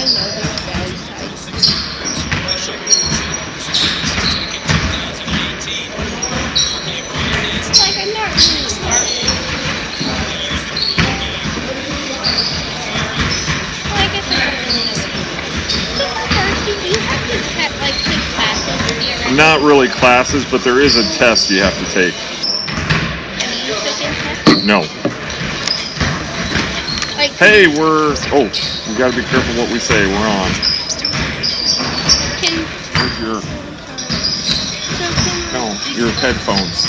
I know there's downsides. Like, I'm not really smart. Well, I guess I don't really know what to do. So for varsity, do you have to take classes to be a regular? Not really classes, but there is a test you have to take. Have you taken tests? No. Like, Hey, we gotta be careful what we say. We're on. can Where's your, so can no, your headphones.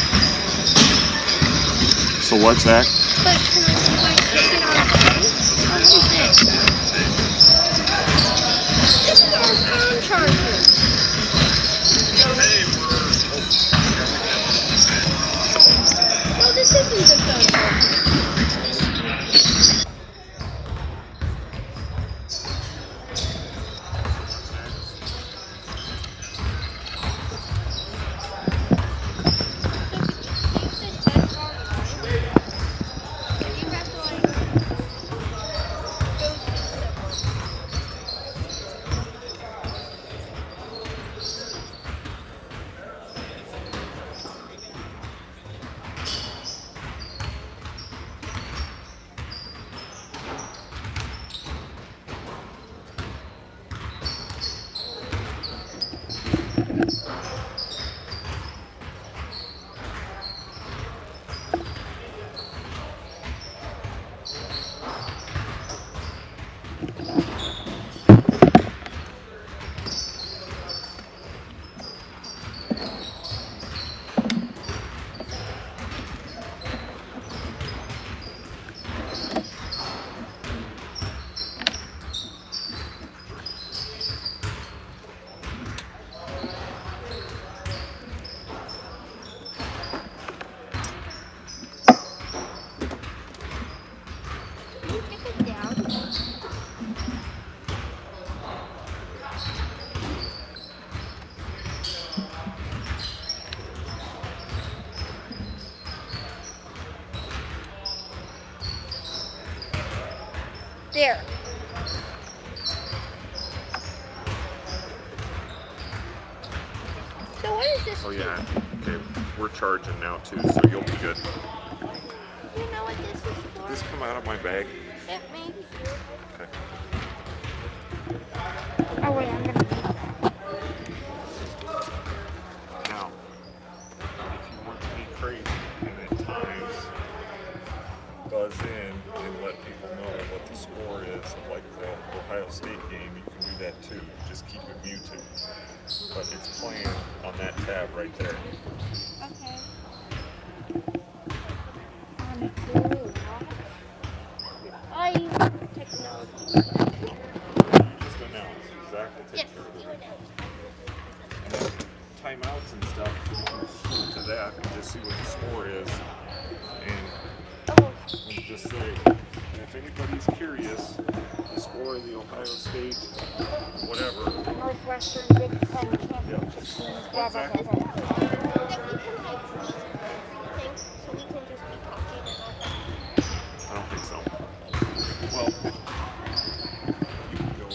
So what's that? but can I take it on phone? What is this? This is our phone charger. No, this isn't the phone charger. There. So what is this? Oh yeah. Okay, we're charging now too, so you'll be good. You know what this is for? Did this come out of my bag? It may be. Okay. Oh wait, I'm gonna leave that. Now, if you want to be crazy and at times buzz in and let people know what the score is, like the Ohio State game, you can do that too. Just keep it muted. But it's playing on that tab right there. Okay. I technology. You just announce. Zach will take Yes, care of you it. announce. And then timeouts and stuff, you can flip to that and just see what the score is. And just say, if anybody's curious, the score of the Ohio State, whatever. Northwestern Big Ten Championship team. What's that? Then we can everything, so we can just be talking and all that. I don't think so. Well, you can go.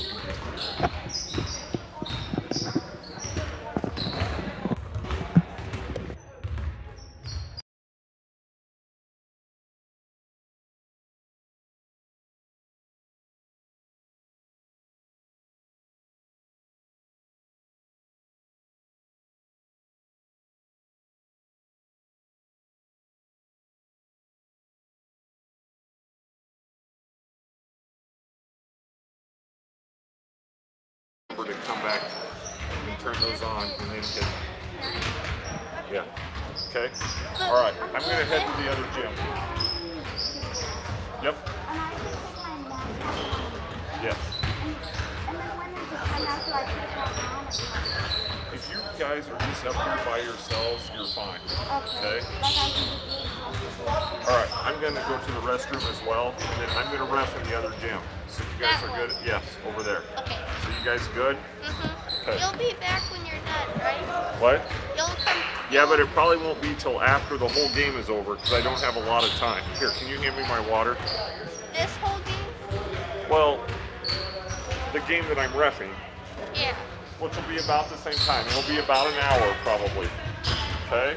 To come back and turn those on and then hit. Yeah. Okay. All right. I'm gonna head to the other gym. Yep. Yes. If you guys are just up here by yourselves, you're fine. Okay. All right. I'm gonna go to the restroom as well, and then I'm gonna ref in the other gym. So you guys are good. Yes, over there. Okay. So you guys good? Mm-hmm. Okay. You'll be back when you're done, right? What? You'll come. Yeah, but it probably won't be till after the whole game is over because I don't have a lot of time. Here, can you hand me my water? This whole game? Well, the game that I'm reffing, Yeah. which will be about the same time. It'll be about an hour probably. Okay?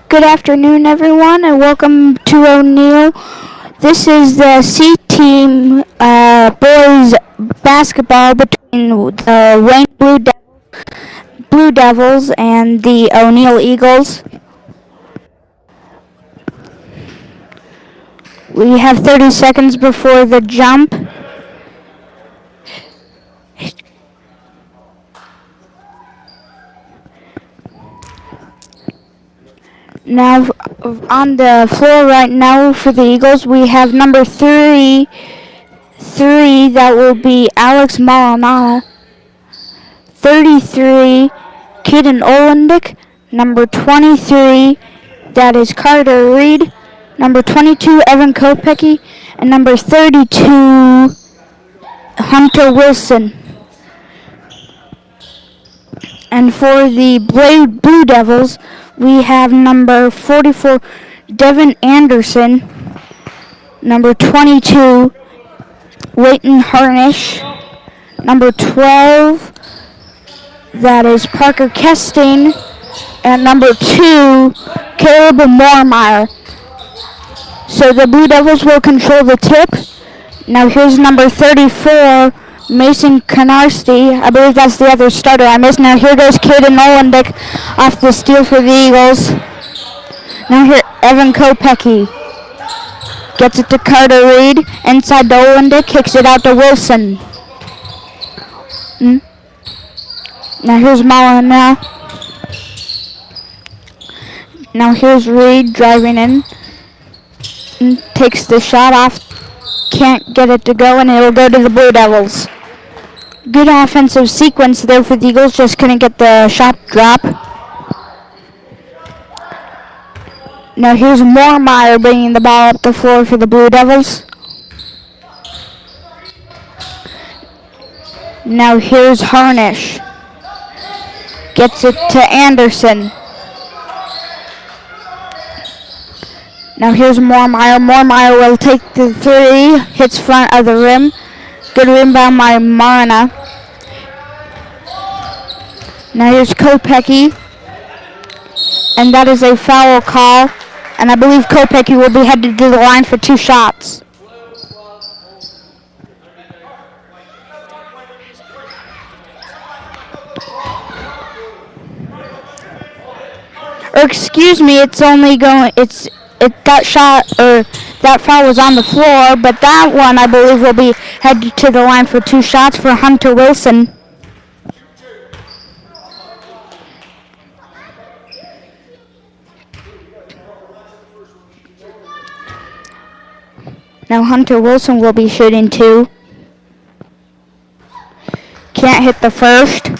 Good afternoon, everyone, and welcome to O'Neill. This is the C team boys basketball between the Wayne Blue Devils and the O'Neill Eagles. We have 30 seconds before the jump. Now, on the floor right now for the Eagles, we have number three, that will be Alex Malanana. 33, Kaden Olendick. Number 23, that is Carter Reed. Number 22, Evan Kopecky. And number 32, Hunter Wilson. And for the Blue Devils, we have number 44, Devin Anderson. Number 22, Leighton Harnish. Number 12, that is Parker Kesting. And number 2, Caleb Moormeyer. So the Blue Devils will control the tip. Now here's number 34, Mason Canarsti. I believe that's the other starter I missed. Now here goes Caden Olendick off the steal for the Eagles. Now here, Evan Kopecky gets it to Carter Reed. Inside to Olendick, kicks it out to Wilson. Now here's Malina. Now here's Reed driving in. Takes the shot off. Can't get it to go, and it'll go to the Blue Devils. Good offensive sequence there for the Eagles, just couldn't get the shot drop. Now here's Moormeyer bringing the ball up the floor for the Blue Devils. Now here's Harnish. Gets it to Anderson. Now here's Moormeyer. Moormeyer will take the three. Hits front of the rim. Good rebound by Marina. Now here's Kopecky. And that is a foul call. And I believe Kopecky will be headed to the line for 2 shots. Or excuse me, it's only going, that shot, or that foul was on the floor, but that one I believe will be headed to the line for 2 shots for Hunter Wilson. Now Hunter Wilson will be shooting 2. Can't hit the first.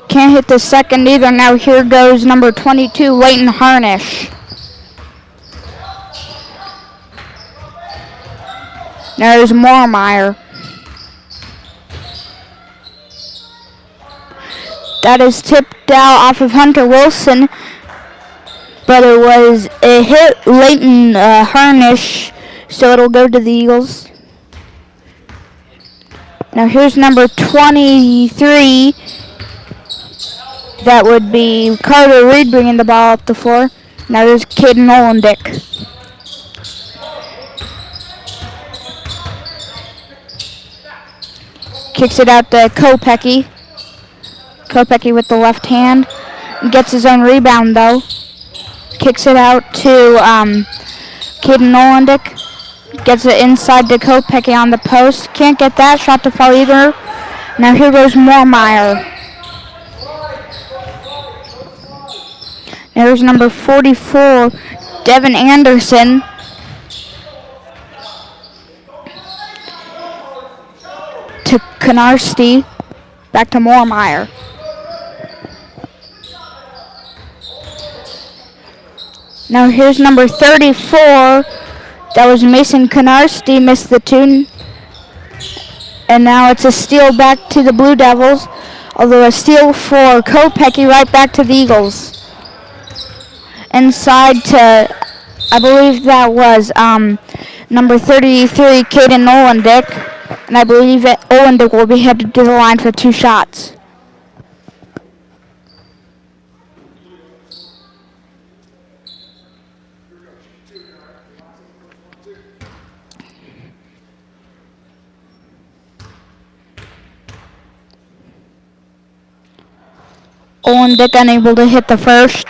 Can't hit the second either. Now here goes number 22, Leighton Harnish. Now there's Moormeyer. That is tipped out off of Hunter Wilson, but it hit Leighton Harnish, so it'll go to the Eagles. Now here's number 23. That would be Carter Reed bringing the ball up the floor. Now there's Caden Olendick. Kicks it out to Kopecky. Kopecky with the left hand. Gets his own rebound though. Kicks it out to Caden Olendick. Gets it inside to Kopecky on the post. Can't get that shot to fall either. Now here goes Moormeyer. There's number 44, Devin Anderson. To Canarsti. Back to Moormeyer. Now here's number 34. That was Mason Canarsti. Missed the tune. And now it's a steal back to the Blue Devils. Although a steal for Kopecky right back to the Eagles. Inside to, I believe that was number 33, Caden Olendick. And I believe that Olendick will be headed to the line for 2 shots. Olendick unable to hit the first.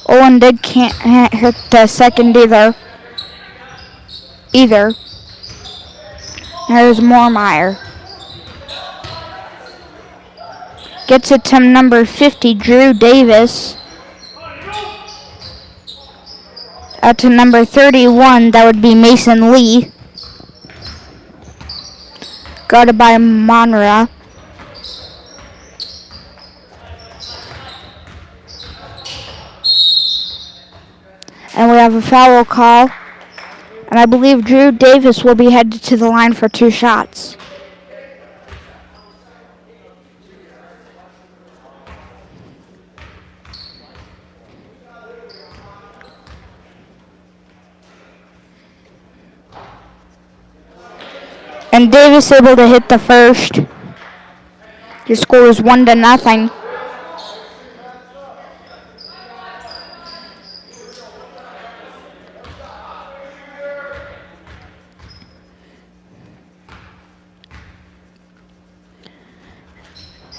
Olendick can't hit the second either. There's Moormeyer. Gets it to number 50, Drew Davis. Out to number 31, that would be Mason Lee. Guarded by Monra. And we have a foul call. And I believe Drew Davis will be headed to the line for 2 shots. And Davis able to hit the first. Your score is 1-0.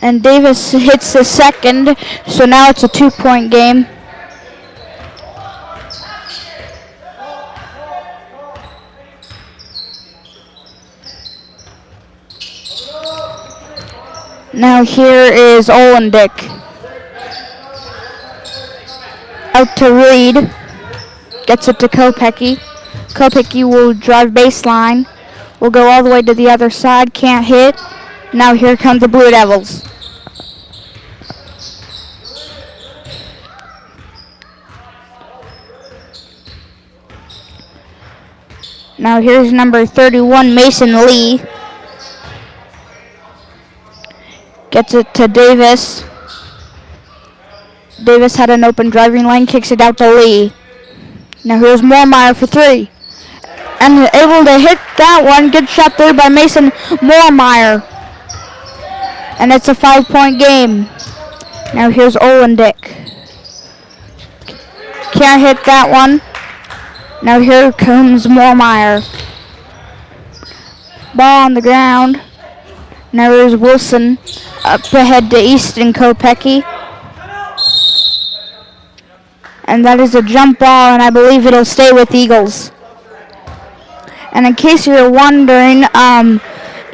And Davis hits the second, so now it's a 2-point game. Now here is Olendick. Out to Reed. Gets it to Kopecky. Kopecky will drive baseline. Will go all the way to the other side. Can't hit. Now here come the Blue Devils. Now here's number 31, Mason Lee. Gets it to Davis. Davis had an open driving lane, kicks it out to Lee. Now here's Moormeyer for 3. And able to hit that one. Good shot there by Mason Moormeyer. And it's a 5-point game. Now here's Olendick. Can't hit that one. Now here comes Moormeyer. Ball on the ground. Now there's Wilson up ahead to Easton Kopecky. And that is a jump ball, and I believe it'll stay with Eagles. And in case you're wondering,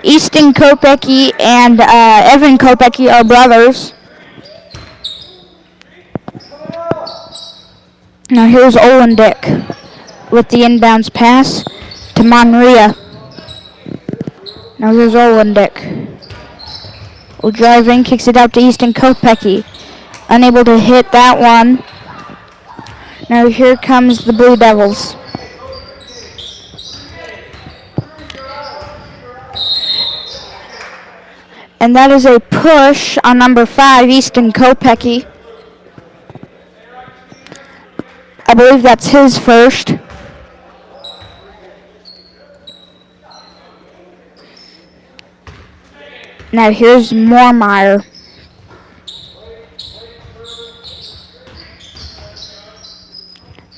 Easton Kopecky and Evan Kopecky are brothers. Now here's Olendick with the inbounds pass to Monria. Now here's Olendick. Will drive in, kicks it out to Easton Kopecky. Unable to hit that one. Now here comes the Blue Devils. And that is a push on number 5, Easton Kopecky. I believe that's his first. Now here's Moormeyer.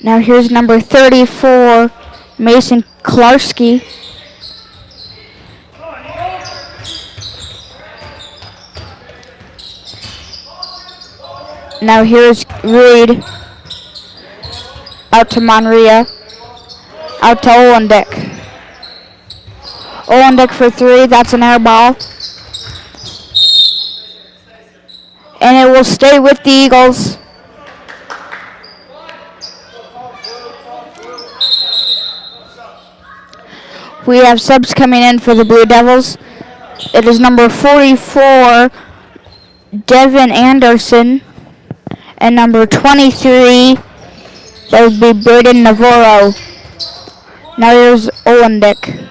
Now here's number 34, Mason Klarski. Now here's Reed. Out to Monria. Out to Olendick. Olendick for 3. That's an air ball. And it will stay with the Eagles. We have subs coming in for the Blue Devils. It is number 44, Devin Anderson. And number 23, that would be Braden Navarro. Now here's Olendick.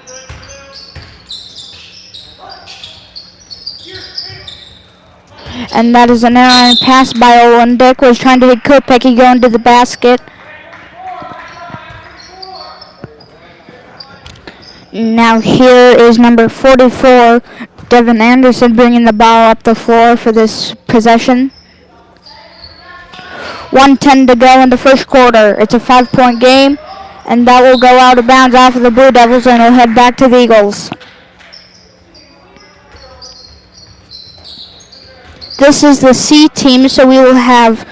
And that is an error pass by Olendick. Was trying to hit Kopecky going to the basket. Now here is number 44, Devin Anderson, bringing the ball up the floor for this possession. 1:10 to go in the first quarter. It's a 5-point game, and that will go out of bounds off of the Blue Devils, and will head back to the Eagles. This is the C team, so we will have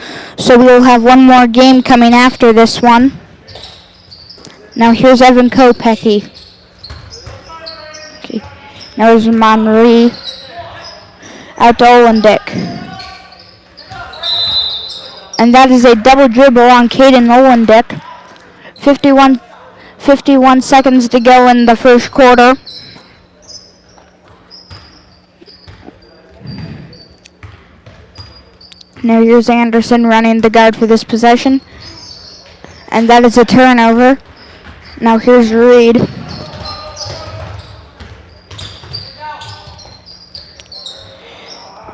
one more game coming after this one. Now here's Evan Kopecky. Okay. Now there's Monry. Out to Olendick. And that is a double dribble on Caden Olendick. 51 seconds to go in the first quarter. Now here's Anderson running the guard for this possession. And that is a turnover. Now here's Reed.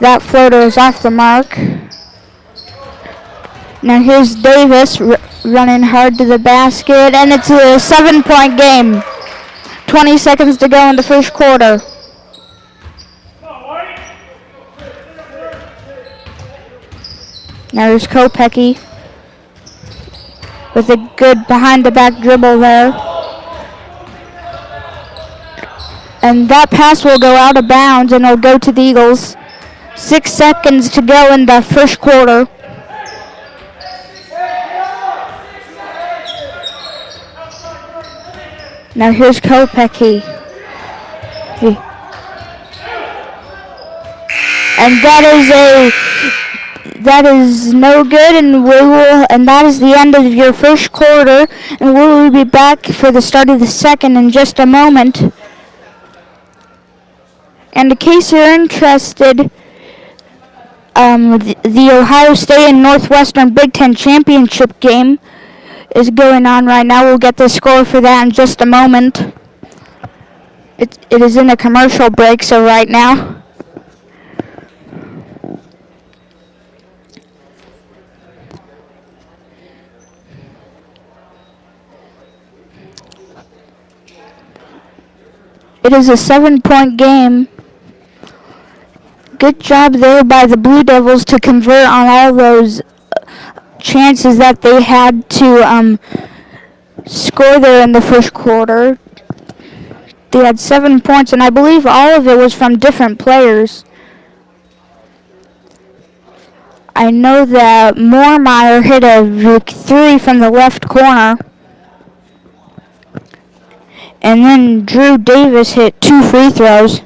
That floater is off the mark. Now here's Davis running hard to the basket, and it's a 7-point game. 20 seconds to go in the first quarter. Now there's Kopecky with a good behind-the-back dribble there. And that pass will go out of bounds, and it'll go to the Eagles. 6 seconds to go in the first quarter. Now here's Kopecky. And that is no good, and that is the end of your first quarter, and we will be back for the start of the second in just a moment. And in case you're interested, the Ohio State and Northwestern Big Ten Championship game is going on right now. We'll get the score for that in just a moment. It is in a commercial break, so right now. It is a 7-point game. Good job there by the Blue Devils to convert on all those chances that they had to score there in the first quarter. They had 7 points, and I believe all of it was from different players. I know that Moormeyer hit a 3 from the left corner. And then Drew Davis hit 2 free throws.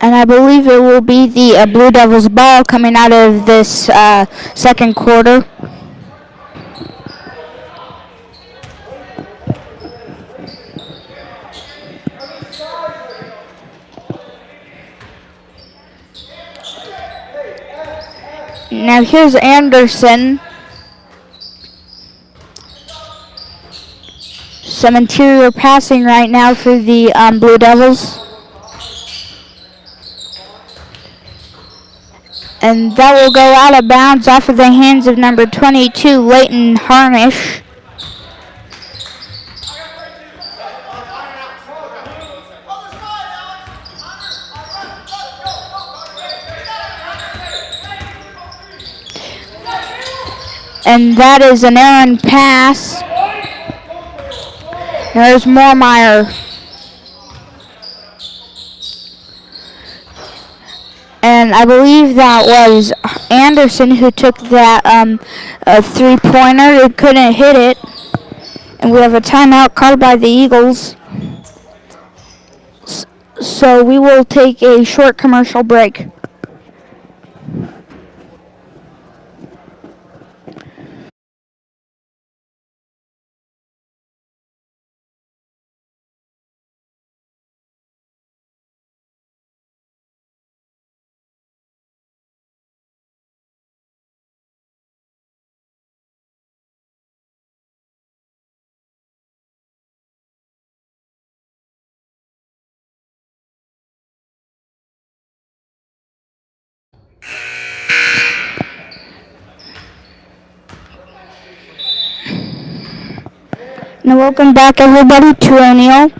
And I believe it will be the Blue Devils ball coming out of this second quarter. Now here's Anderson. Some interior passing right now for the Blue Devils. And that will go out of bounds off of the hands of number 22, Leighton Harnish. And that is an errant pass. There's Moormeyer. And I believe that was Anderson who took that 3-pointer. It couldn't hit it. And we have a timeout called by the Eagles. So we will take a short commercial break. Now welcome back everybody to O'Neill.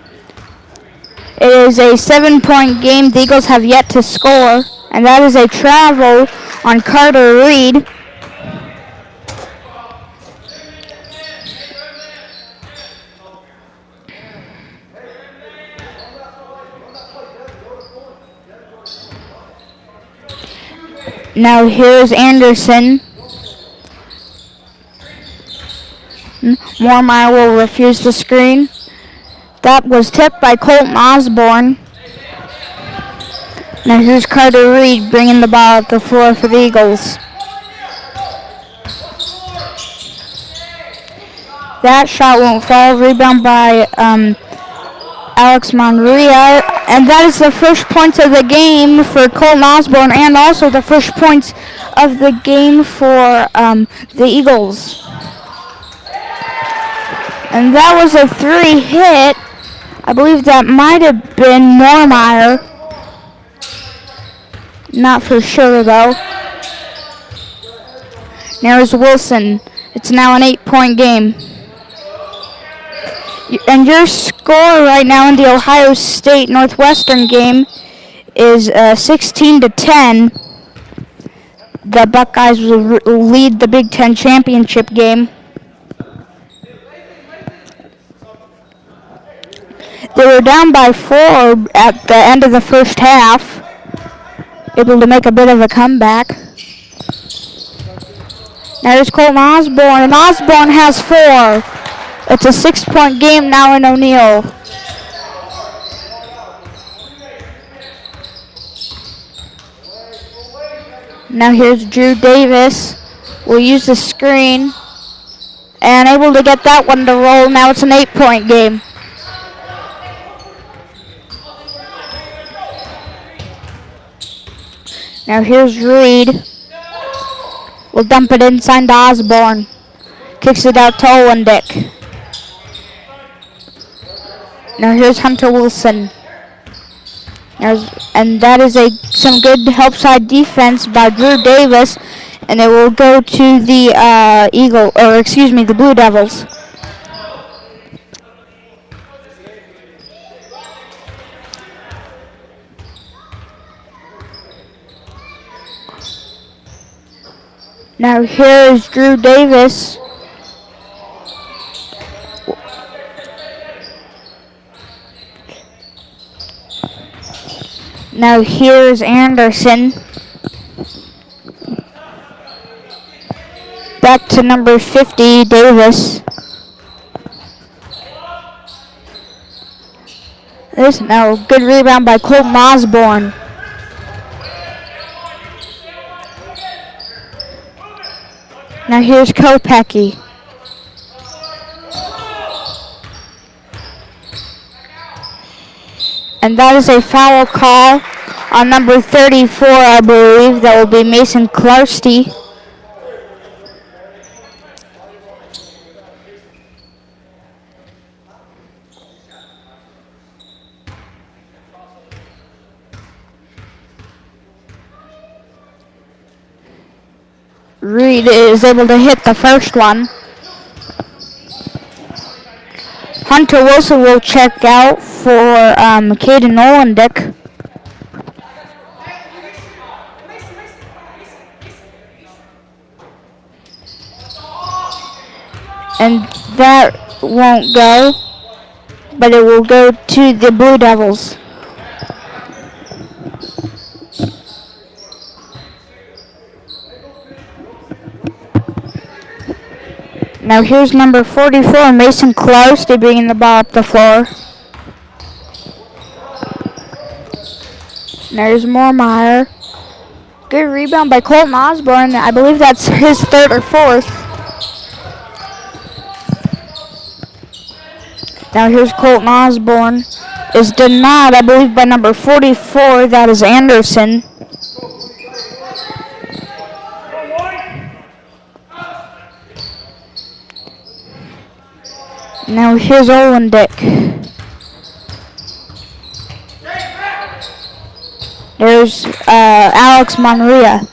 It is a 7-point game. The Eagles have yet to score, and that is a travel on Carter Reed. Now here's Anderson. Moormeyer will refuse the screen. That was tipped by Colton Osborne. Now here's Carter Reed bringing the ball up the floor for the Eagles. That shot won't fall. Rebound by Alex Monria. And that is the first points of the game for Colton Osborne and also the first points of the game for the Eagles. And that was a 3 hit. I believe that might have been Moormeyer. Not for sure though. There's Wilson. It's now an 8-point game. And your score right now in the Ohio State Northwestern game is 16-10. The Buckeyes will lead the Big Ten championship game. They were down by 4 at the end of the first half, able to make a bit of a comeback. Now there's Colton Osborne, and Osborne has 4. It's a 6-point game now in O'Neill. Now here's Drew Davis. Will use the screen, and able to get that one to roll. Now it's an 8-point game. Now here's Reed. We'll dump it inside to Osborne. Kicks it out to Olendick. Now here's Hunter Wilson. And that is some good help side defense by Drew Davis. And it will go to the the Blue Devils. Now here's Drew Davis. Now here's Anderson. Back to number 50, Davis. There's now a good rebound by Colton Osborne. Now here's Kopecky. And that is a foul call on number 34, I believe. That will be Mason Klarsty. Reed is able to hit the first one. Hunter Wilson will check out for Caden Olendick. And that won't go, but it will go to the Blue Devils. Now here's number 44, Mason Klarsty, bringing the ball up the floor. There's Moormeyer. Good rebound by Colton Osborne. I believe that's his 3rd or 4th. Now here's Colton Osborne. Is denied, I believe, by number 44. That is Anderson. Now here's Olendick. There's Alex Monria.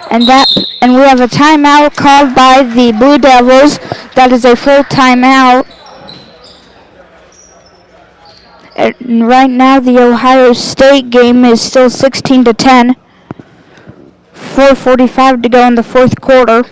And we have a timeout called by the Blue Devils. That is a full timeout. And right now the Ohio State game is still 16-10. 4:45 to go in the fourth quarter.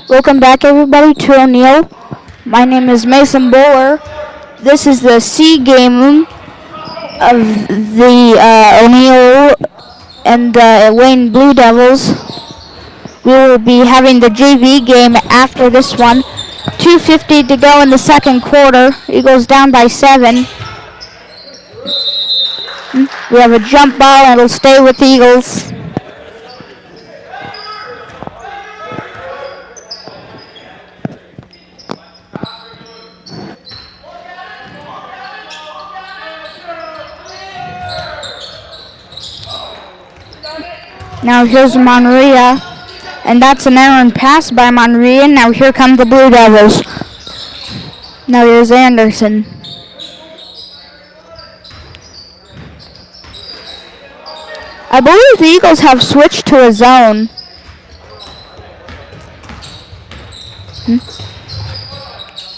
Welcome back, everybody, to O'Neill. My name is Mason Bowler. This is the C game of the O'Neill and Wayne Blue Devils. We will be having the JV game after this one. 2:50 to go in the second quarter. Eagles down by 7. We have a jump ball and it'll stay with the Eagles. Now here's Monria, and that's an errant pass by Monria. Now here come the Blue Devils. Now here's Anderson. I believe the Eagles have switched to a zone.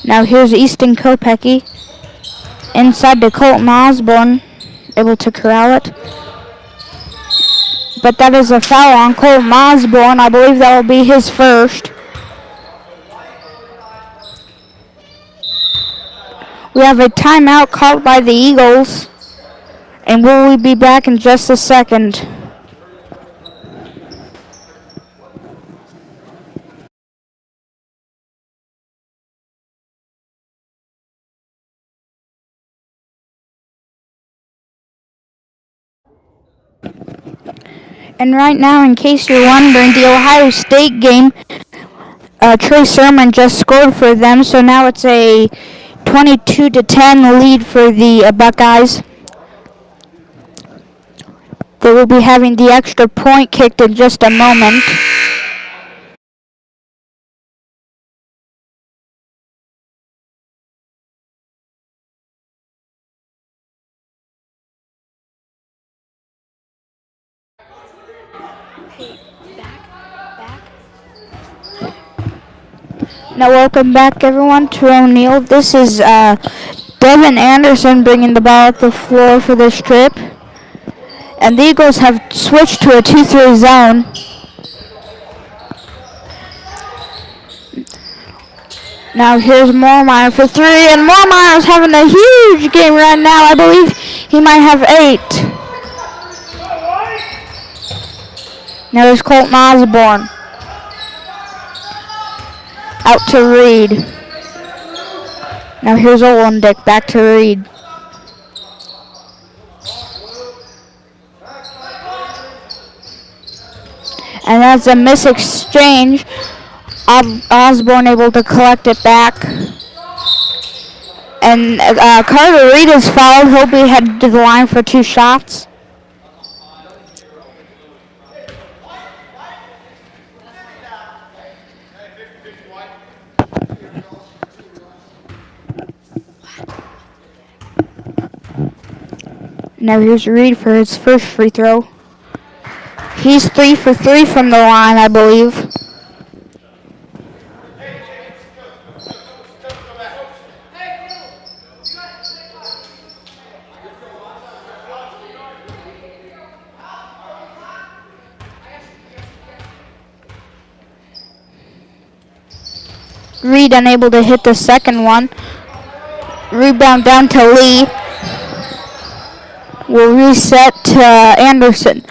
Now here's Easton Kopecky. Inside to Colton Osborne, able to corral it. But that is a foul on Colton Osborne. I believe that will be his first. We have a timeout called by the Eagles. And we'll be back in just a second. And right now, in case you're wondering, the Ohio State game, Trey Sermon just scored for them, so now it's a 22-10 lead for the Buckeyes. They will be having the extra point kicked in just a moment. Now welcome back, everyone, to O'Neill. This is Devin Anderson bringing the ball up the floor for this trip. And the Eagles have switched to a 2-3 zone. Now here's Moormeyer for 3, and Moormeyer's having a huge game right now. I believe he might have 8. Now there's Colton Osborne. Out to Reed. Now here's Olendick back to Reed. And that's a miss exchange. Osborne able to collect it back. And Carter Reed is fouled. He'll be headed to the line for 2 shots. Now here's Reed for his first free throw. He's 3 for 3 from the line, I believe. Reed unable to hit the second one. Rebound down to Lee. We'll reset to Anderson.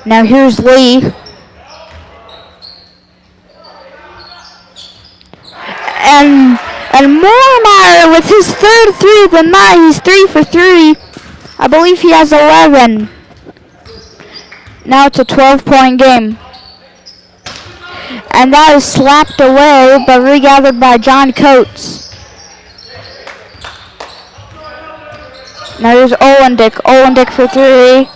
Now here's Lee. And Moormeyer with his third three of the night. He's 3 for 3. I believe he has 11. Now it's a 12-point game. And that is slapped away but regathered by John Coates. Now here's Olendick. Olendick for 3.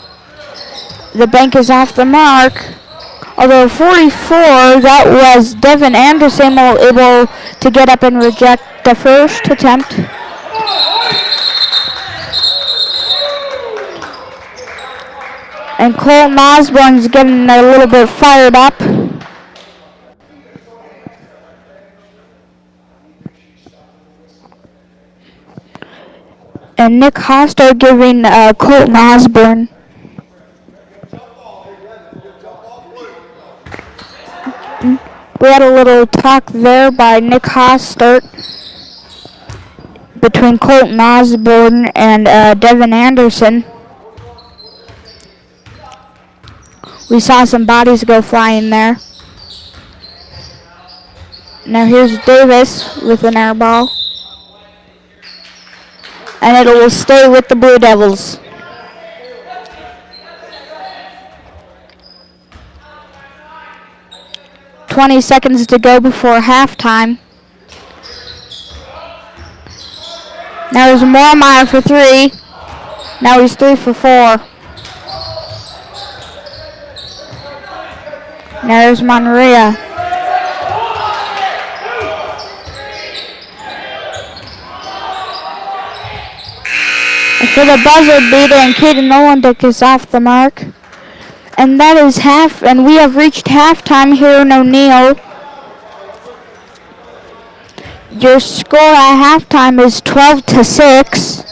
The bank is off the mark. Although 44, that was Devin Anderson able to get up and reject the first attempt. And Colton Osborne's getting a little bit fired up. And Nick Hoster giving Colton Osborne. We had a little talk there by Nick Hostert between Colton Osborne and Devin Anderson. We saw some bodies go flying there. Now here's Davis with an air ball. And it will stay with the Blue Devils. "20 seconds to go before halftime. Now there's Moormeyer for 3. Now he's 3 for 4. Now there's Monria. And for the buzzer beater, and Caden Olendick is off the mark. And that is and we have reached halftime here in O'Neill. Your score at halftime is 12-6.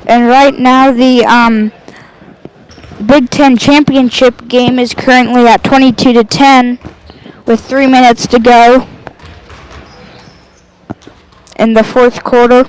And right now the Big Ten championship game is currently at 22-10 with 3 minutes to go in the fourth quarter.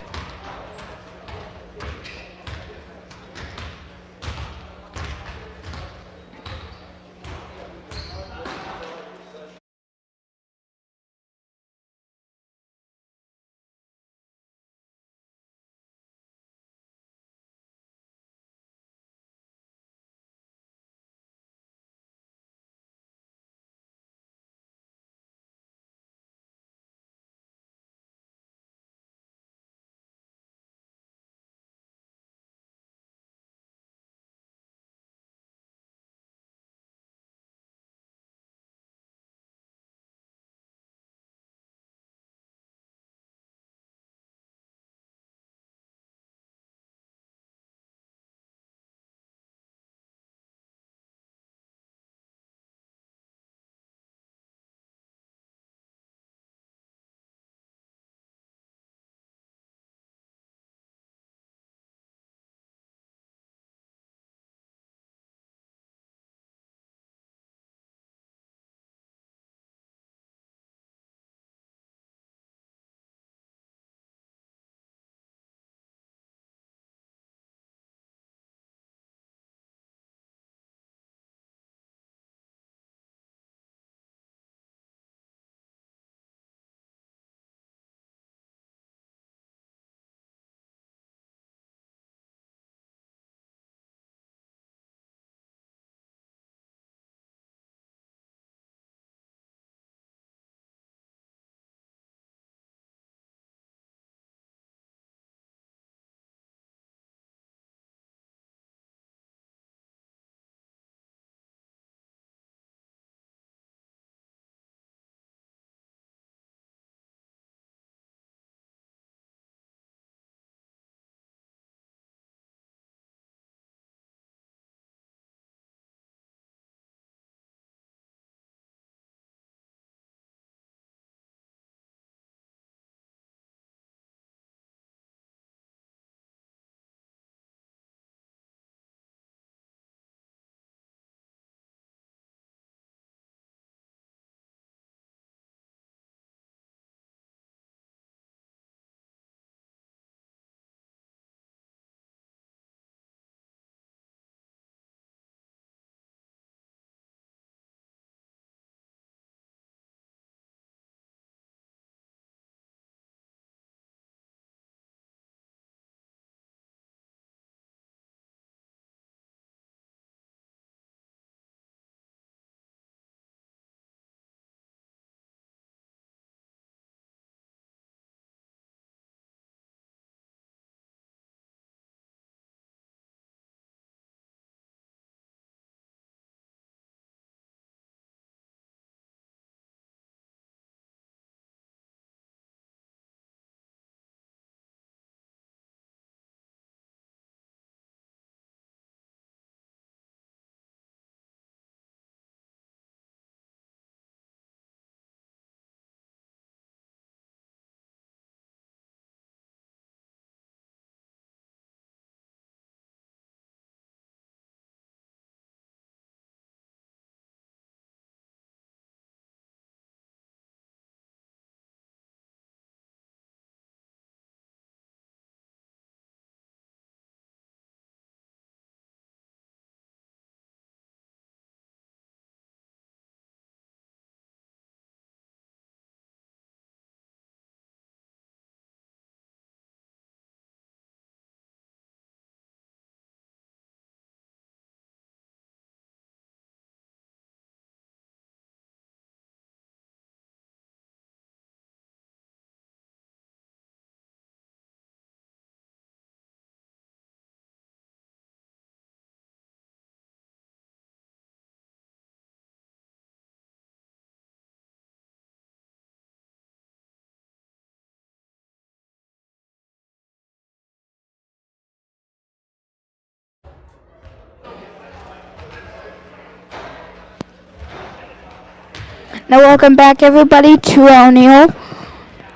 Now welcome back everybody to O'Neill.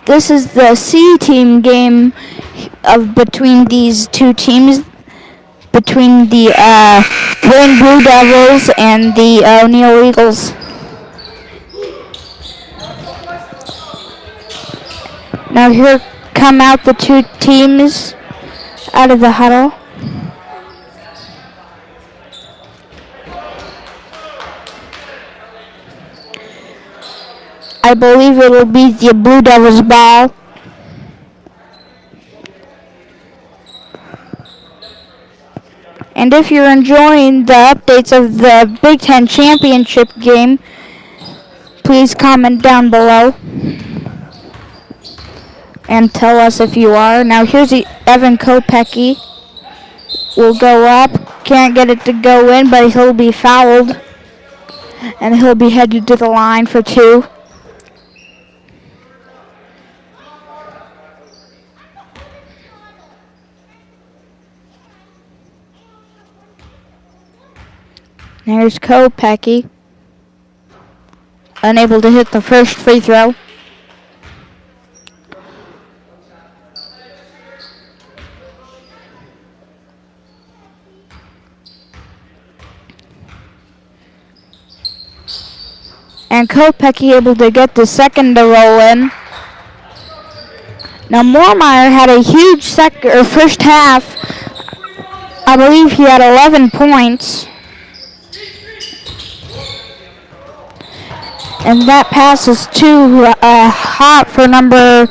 This is the C team game of between these two teams, between the Wayne Blue Devils and the O'Neill Eagles. Now here come out the two teams out of the huddle. I believe it will be the Blue Devils ball. And if you're enjoying the updates of the Big Ten Championship game, please comment down below and tell us if you are. Now here's Evan Kopecky. Will go up. Can't get it to go in, but he'll be fouled. And he'll be headed to the line for 2. There's Kopecky. Unable to hit the first free throw. And Kopecky able to get the second to roll in. Now Moormeyer had a huge first half. I believe he had 11 points. And that pass is too hot for number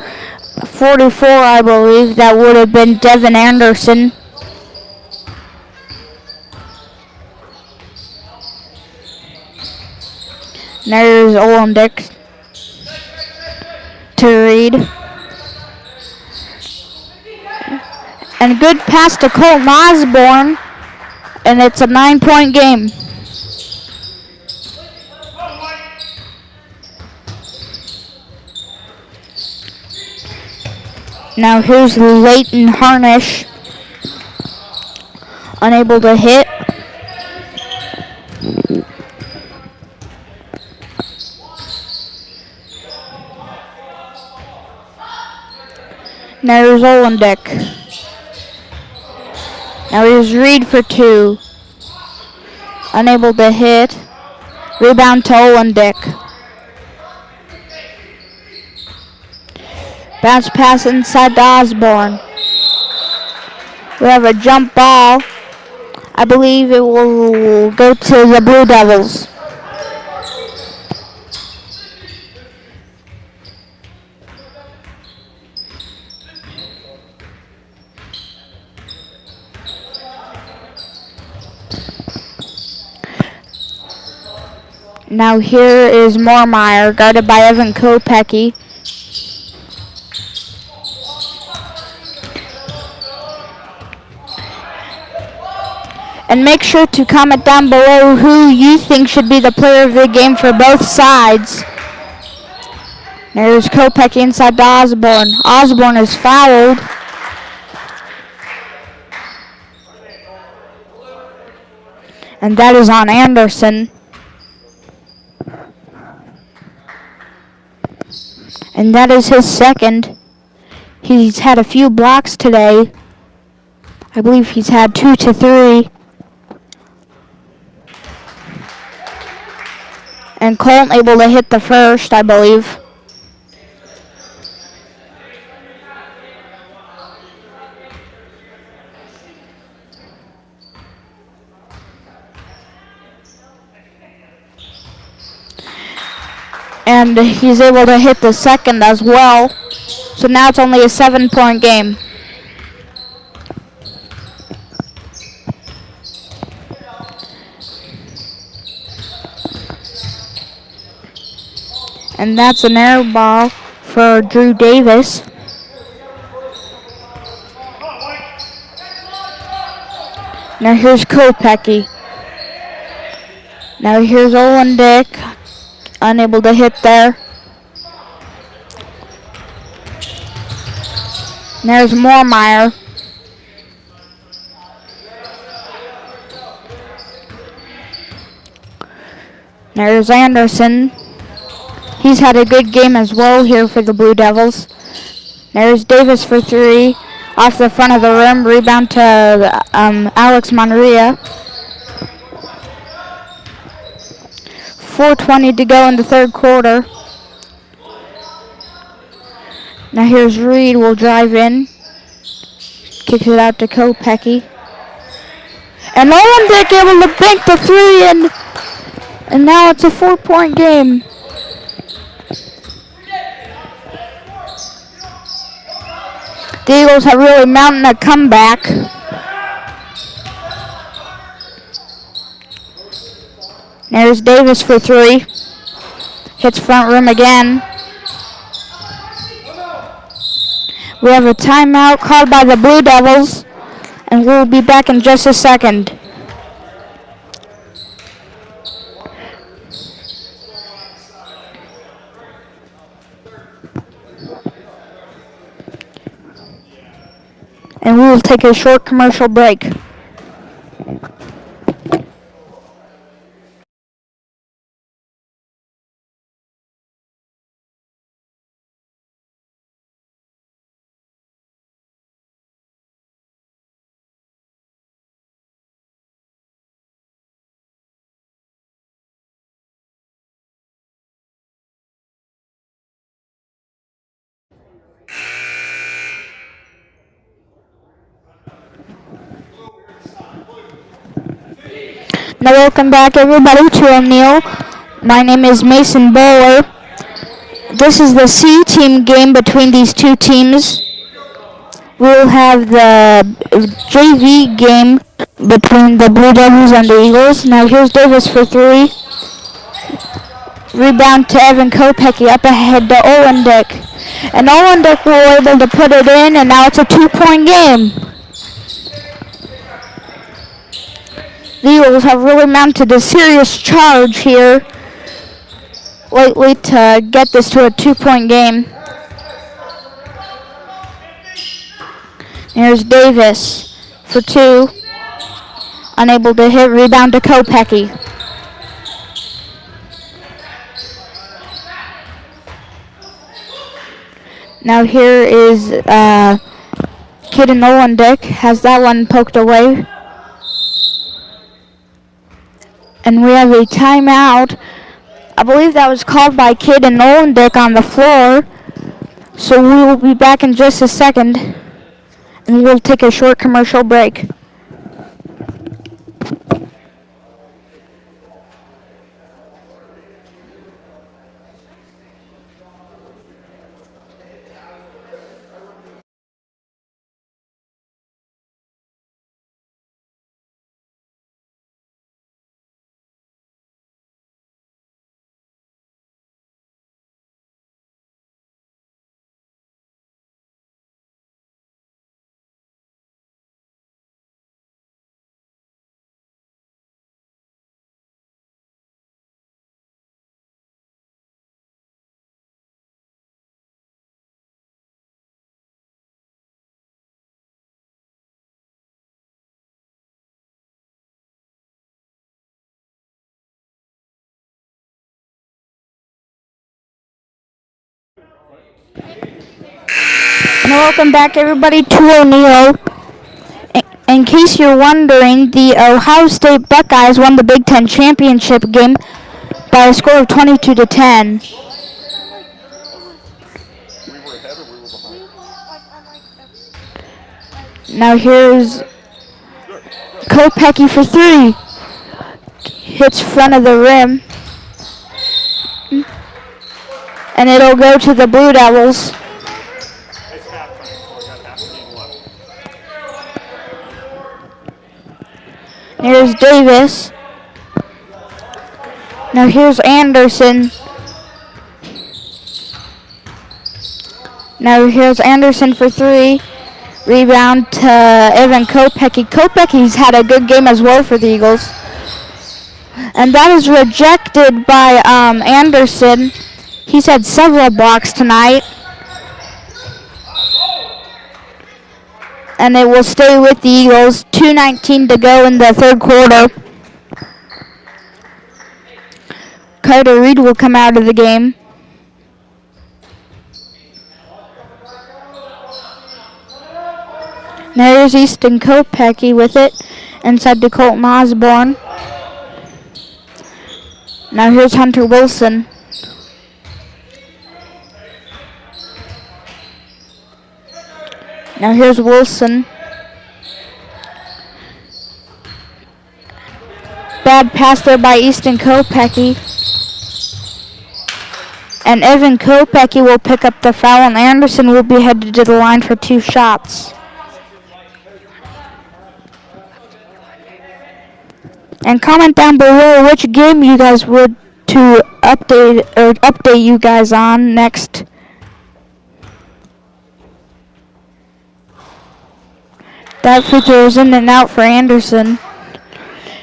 44, I believe. That would have been Devin Anderson. There's Olendick to Reed. And good pass to Colton Osborne. And it's a 9-point game. Now here's Leighton Harnish. Unable to hit. Now here's Olendick. Now here's Reed for 2. Unable to hit. Rebound to Olendick. Bounce pass inside to Osborne. We have a jump ball. I believe it will go to the Blue Devils. Now here is Moormeyer, guarded by Evan Kopecky. And make sure to comment down below who you think should be the player of the game for both sides. There's Kopecky inside to Osborne. Osborne is fouled. And that is on Anderson. And that is his second. He's had a few blocks today. I believe he's had 2 to 3. And Colton able to hit the first, I believe. And he's able to hit the second as well. So now it's only a 7-point game. And that's an air ball for Drew Davis. Now here's Kopecky. Now here's Olendick. Unable to hit there. There's Moormeyer. There's Anderson. He's had a good game as well here for the Blue Devils. There's Davis for three. Off the front of the rim. Rebound to Alex Monria. 4:20 to go in the third quarter. Now here's Reed. Will drive in. Kicks it out to Kopecky. And Olendick able to bank the three in. And now it's a 4-point game. The Eagles have really mounted a comeback. There's Davis for three. Hits front rim again. We have a timeout called by the Blue Devils, and we'll be back in just a second. And we will take a short commercial break. Now welcome back everybody to O'Neill. My name is Mason Bowler. This is the C team game between these two teams. We'll have the JV game between the Blue Devils and the Eagles. Now here's Davis for three. Rebound to Evan Kopecky, up ahead to Olendick. And Olendick will able to put it in, and now it's a 2-point game. The Eagles have really mounted a serious charge here lately to get this to a 2-point game. Here's Davis for two. Unable to hit, rebound to Kopecky. Now here is Kid Olendick, has that one poked away. And we have a timeout. I believe that was called by Kid Olendick on the floor. So we will be back in just a second. And we'll take a short commercial break. And welcome back everybody to O'Neill. In case you're wondering, the Ohio State Buckeyes won the Big Ten championship game by a score of 22-10. We were ahead or we were behind? Now here's Kopecky for three. Hits front of the rim. And it'll go to the Blue Devils. It's halftime, so I got half the game left. Here's Davis. Now here's Anderson. Now here's Anderson for three. Rebound to Evan Kopecky. Kopecky's had a good game as well for the Eagles. And that is rejected by Anderson. He's had several blocks tonight. And it will stay with the Eagles. 2:19 to go in the third quarter. Carter Reed will come out of the game. There's Easton Kopecky with it inside to Colton Osborne. Now here's Hunter Wilson. Now here's Wilson. Bad pass there by Easton Kopecky. And Evan Kopecky will pick up the foul, and Anderson will be headed to the line for 2 shots. And comment down below which game you guys would to update you guys on next. That free throw is in and out for Anderson.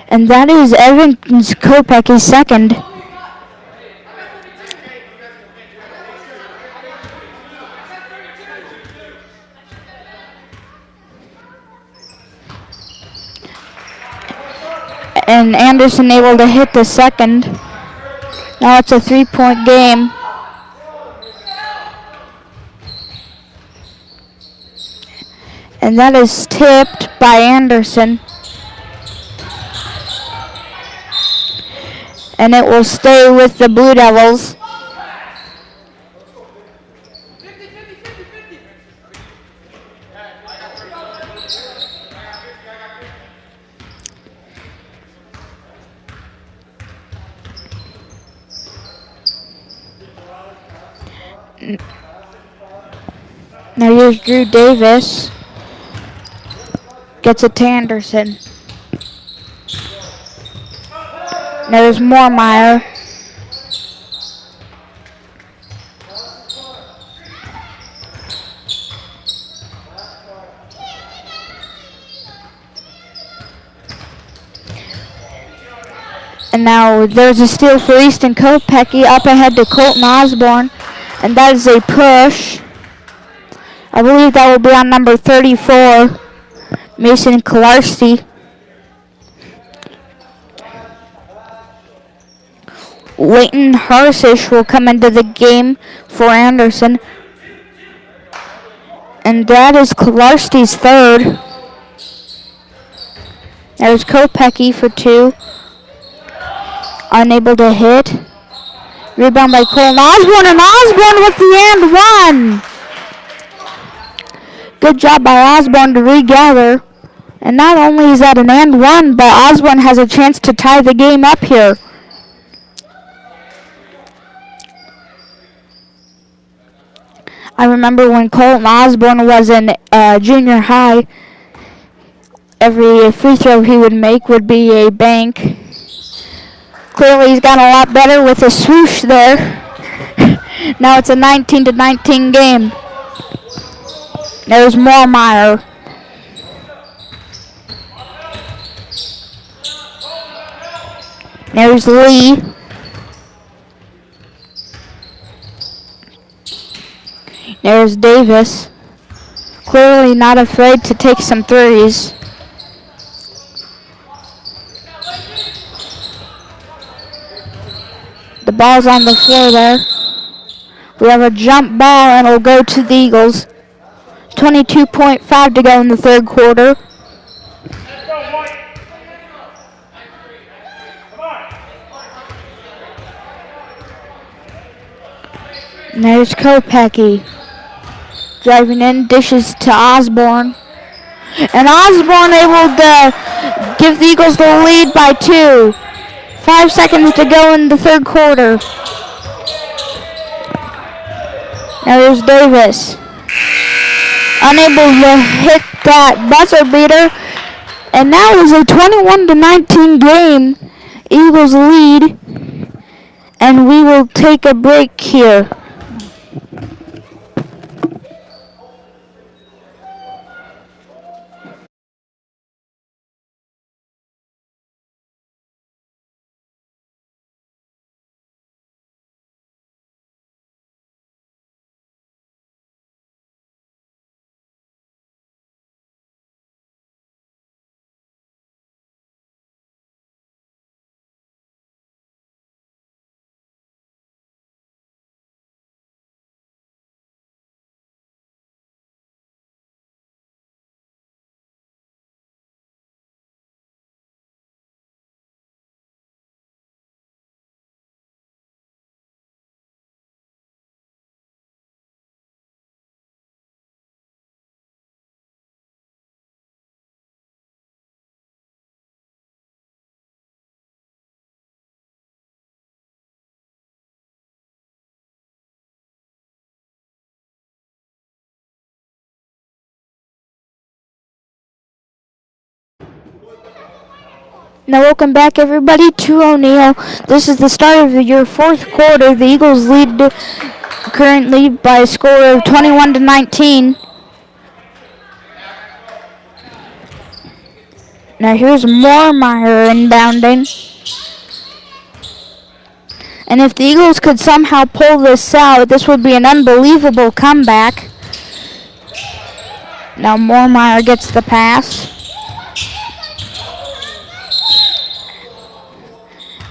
And that is Evan Kopecky's second. And Anderson able to hit the second. Now it's a 3-point game. And that is tipped by Anderson. And it will stay with the Blue Devils. Now here's Drew Davis. Gets it to Anderson. There's Moormeyer. And now there's a steal for Easton Kopecky up ahead to Colton Osborne. And that is a push. I believe that will be on number 34, Mason Kolarski. Leighton Harsish will come into the game for Anderson. And that is Kolarski's third. There's Kopecky for 2. Unable to hit. Rebound by Colton Osborne, and Osborne with the and 1. Good job by Osborne to regather. And not only is that an and 1, but Osborne has a chance to tie the game up here. I remember when Colton Osborne was in junior high, every free throw he would make would be a bank. Clearly he's got a lot better with a swoosh there. Now it's a 19-19 game. There's Moormeyer. There's Lee. There's Davis. Clearly not afraid to take some threes. The ball's on the floor there. We have a jump ball and it'll go to the Eagles. 22.5 to go in the third quarter. And there's Kopecky. Driving in, dishes to Osborne. And Osborne able to give the Eagles the lead by 2. 5 seconds to go in the third quarter. Now there's Davis. Unable to hit that buzzer beater. And now it's a 21-19 game. Eagles lead. And we will take a break here. Now welcome back everybody to O'Neill. This is the start of your fourth quarter. The Eagles lead currently by a score of 21-19. Now here's Moormeyer inbounding. And if the Eagles could somehow pull this out, this would be an unbelievable comeback. Now Moormeyer gets the pass.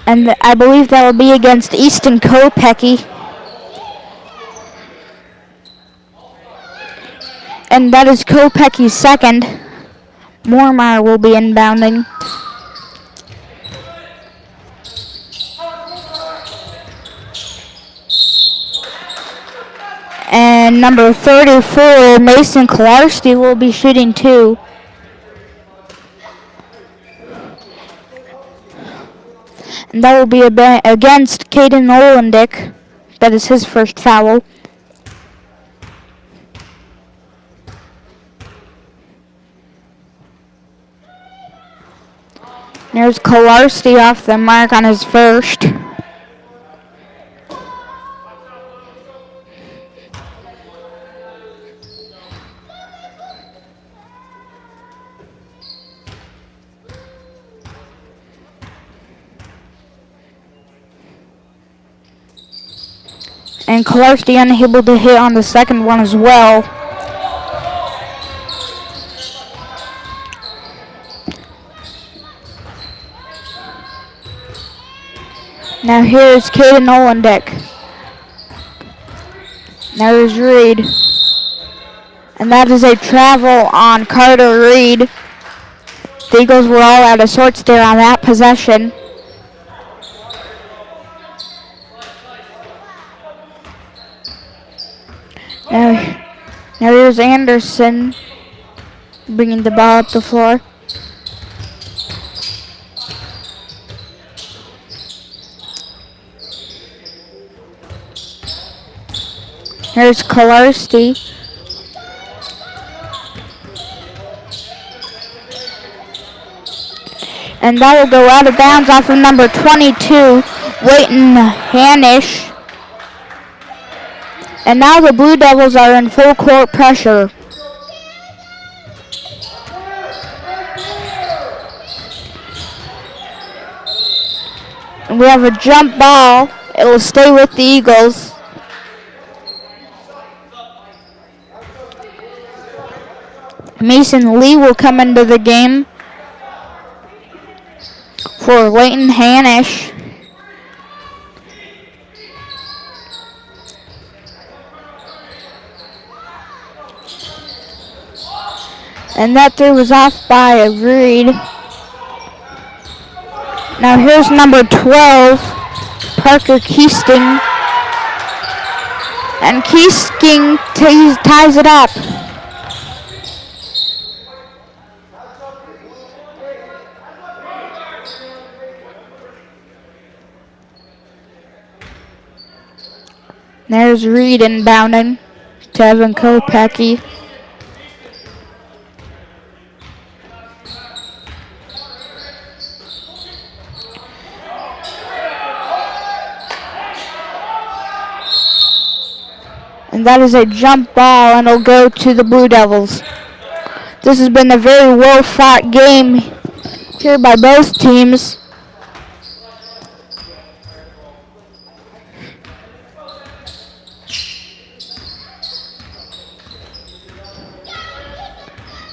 And I believe that will be against Easton Kopecky. And that is Kopecky's second. Moormeyer will be inbounding. And number 34, Mason Kolarski, will be shooting two. And that will be against Caden Olendick. That is his first foul. There's Kolarski off the mark on his first. And Kolarski unable to hit on the second one as well. Now here's Caden Olendick. Now here's Reed. And that is a travel on Carter Reed. The Eagles were all out of sorts there on that possession. Now here's Anderson bringing the ball up the floor. Here's Kolarski. And that will go out of bounds off of number 22, Leighton Hanish. And now the Blue Devils are in full court pressure. And we have a jump ball. It will stay with the Eagles. Mason Lee will come into the game for Leighton Hanish. And that throw was off by Reed. Now here's number 12, Parker Keesting. And Keesting ties it up. There's Reed inbounding to Evan Kopecky. And that is a jump ball, and it'll go to the Blue Devils. This has been a very well-fought game here by both teams.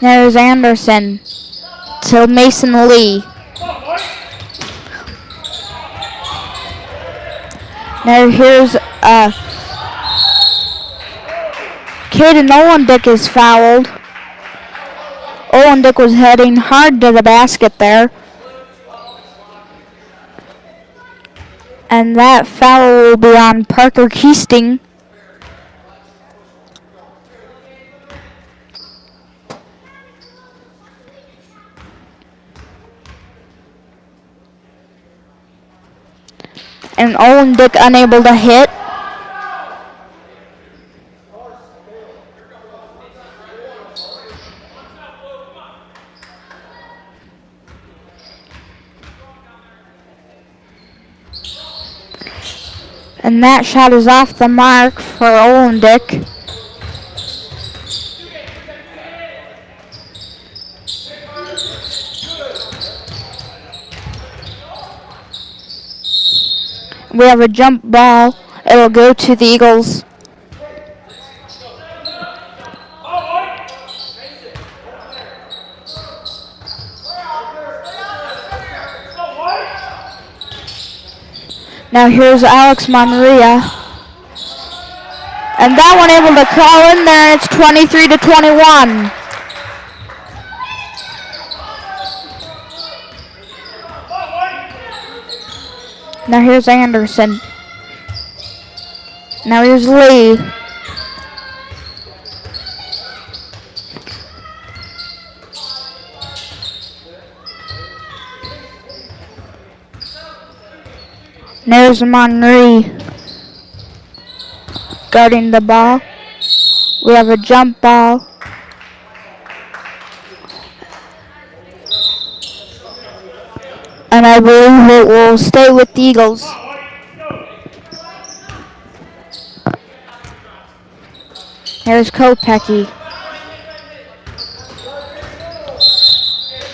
There's Anderson to Mason Lee. Now here's Caden Olendick is fouled. Olendick was heading hard to the basket there. And that foul will be on Parker Keesting. And Olendick unable to hit. And that shot is off the mark for Olendick. We have a jump ball. It'll go to the Eagles. Now here's Alex Monria. And that one able to crawl in there, and it's 23-21. Now here's Anderson. Now here's Lee. There's Monry guarding the ball. We have a jump ball. And I believe it will stay with the Eagles. Here's Kopecky.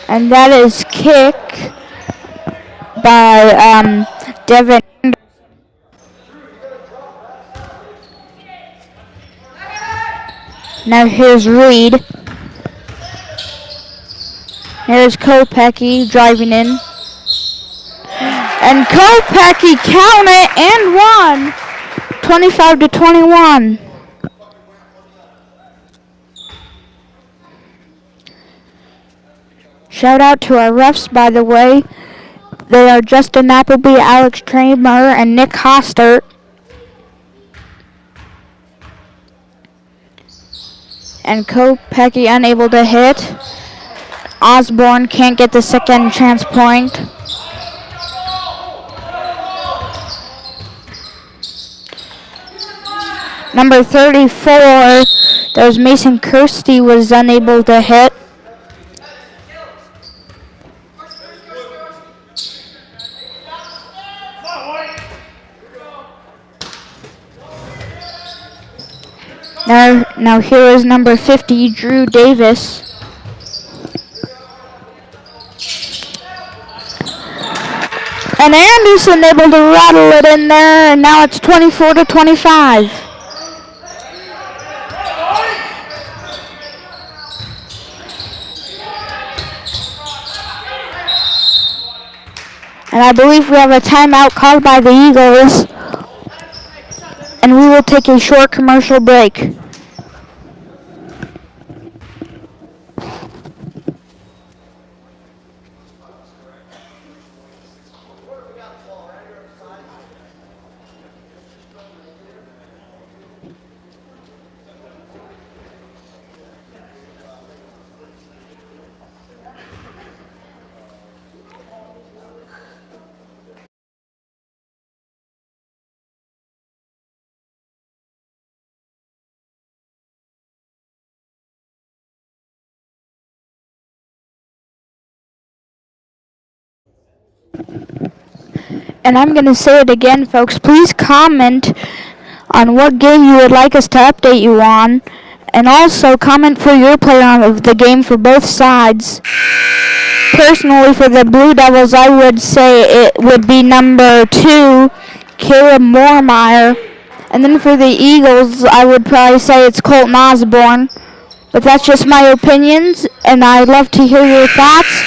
And that is kick by Devin. Now here's Reed. Here's Kopecky driving in. And Kopecky count it and won. 25-21. Shout out to our refs, by the way. They are Justin Appleby, Alex Tramer, and Nick Hostert. And Kopecky unable to hit. Osborne can't get the second chance point. Number 34, that was Mason Kirsty, was unable to hit. Now here is number 50, Drew Davis. And Anderson able to rattle it in there, and now it's 24-25. And I believe we have a timeout called by the Eagles. And we will take a short commercial break. And I'm going to say it again, folks. Please comment on what game you would like us to update you on. And also comment for your player of the game for both sides. Personally, for the Blue Devils, I would say it would be number 2, Caleb Moormeyer. And then for the Eagles, I would probably say it's Colton Osborne. But that's just my opinions, and I'd love to hear your thoughts.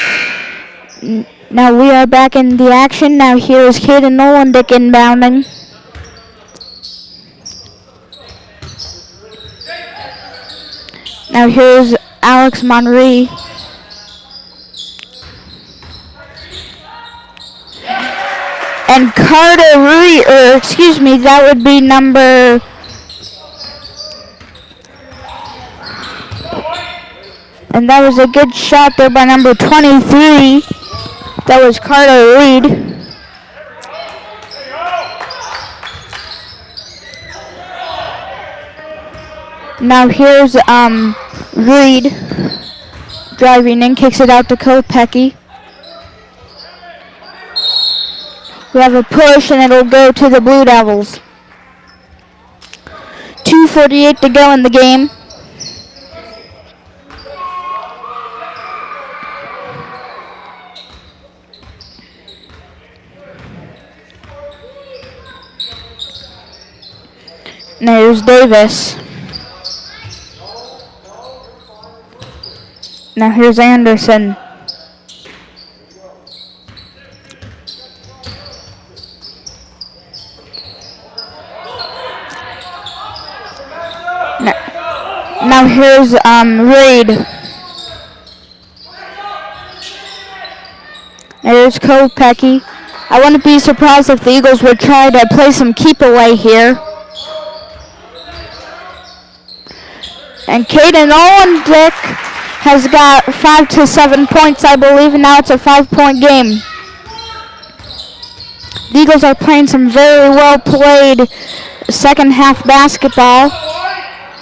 Now we are back in the action. Now here is Caden Olendick inbounding. Now here's Alex Monry. And Carter Reed, that would be number... And that was a good shot there by number 23. That was Carter Reed. Now here's Reed driving in, kicks it out to Kopecky. We have a push and it'll go to the Blue Devils. 2:48 to go in the game. Now here's Davis. Now here's Anderson. Now here's Reed. There's Kopecky. I wouldn't be surprised if the Eagles would try to play some keep away here. And Caden Olendick has got 5 to 7 points, I believe, and now it's a 5-point game. The Eagles are playing some very well played second half basketball.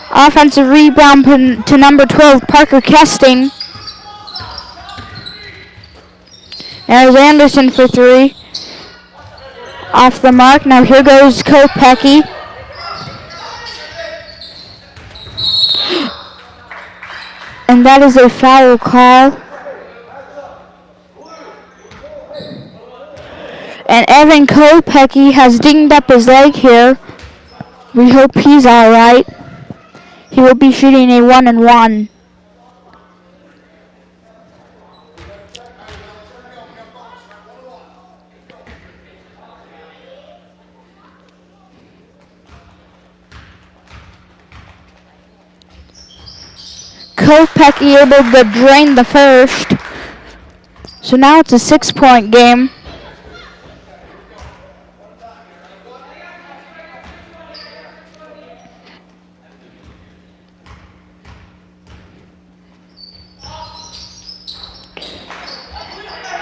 Offensive rebound to number 12, Parker Kesting. There's Anderson for 3. Off the mark. Now here goes Kopecky. And that is a foul call. And Evan Kopecky has dinged up his leg here. We hope he's alright. He will be shooting a 1-and-1. Kopecky able to drain the first. So now it's a 6-point game.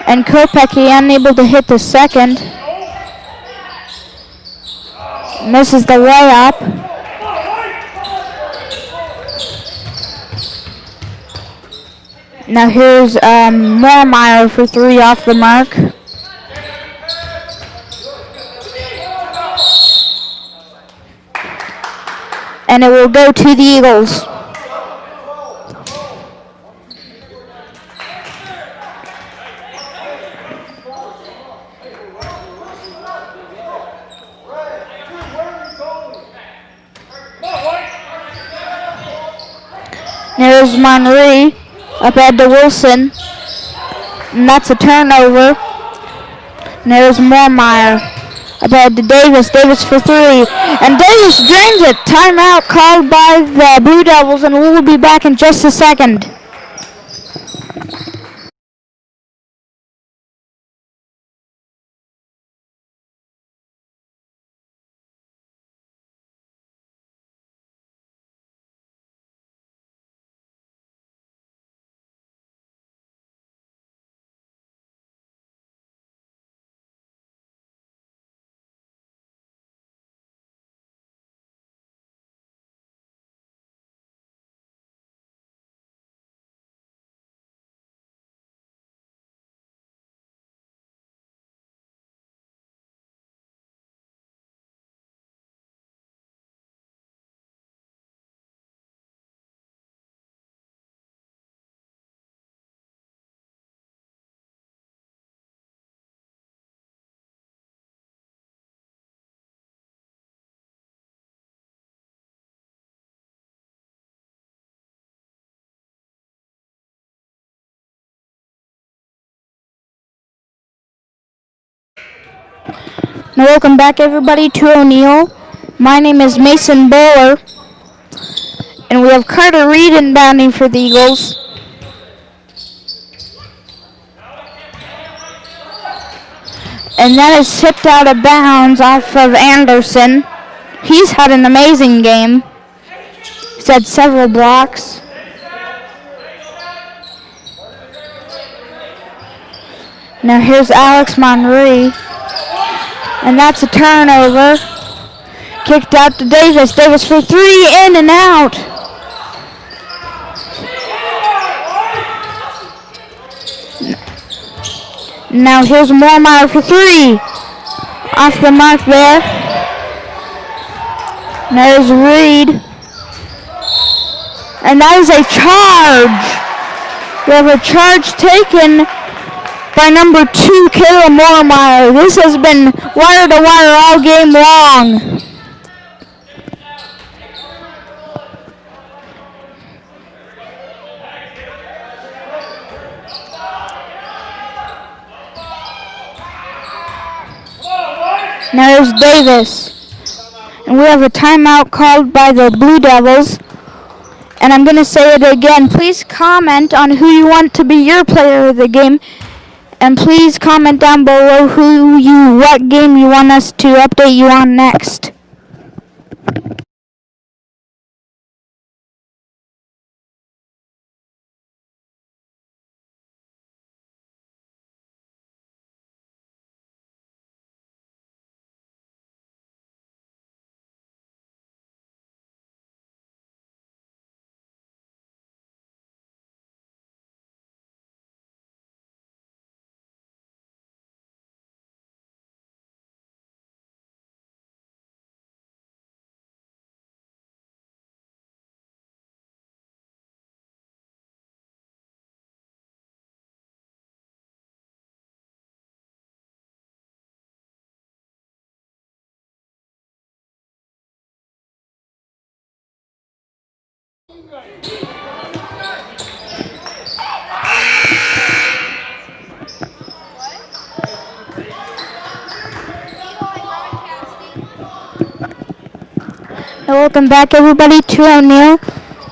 And Kopecky unable to hit the second. Misses the layup. Now here's Moormeyer for 3 off the mark. And it will go to the Eagles. There's Monry. Up ahead to Wilson. And that's a turnover. And there's Moormeyer. Up ahead to Davis. Davis for 3. And Davis drains it. Timeout called by the Blue Devils, and we will be back in just a second. Now welcome back everybody to O'Neill. My name is Mason Bowler. And we have Carter Reed inbounding for the Eagles. And that is tipped out of bounds off of Anderson. He's had an amazing game. He's had several blocks. Now here's Alex Monry. And that's a turnover. Kicked out to Davis. Davis for 3, in and out. Now here's Moormeyer for 3. Off the mark there. And there's Reed. And that is a charge. We have a charge taken by number 2, Kayla Moormeyer. This has been wire to wire all game long. Now there's Davis. And we have a timeout called by the Blue Devils. And I'm going to say it again. Please comment on who you want to be your player of the game. And please comment down below what game you want us to update you on next. Welcome back, everybody, to O'Neill.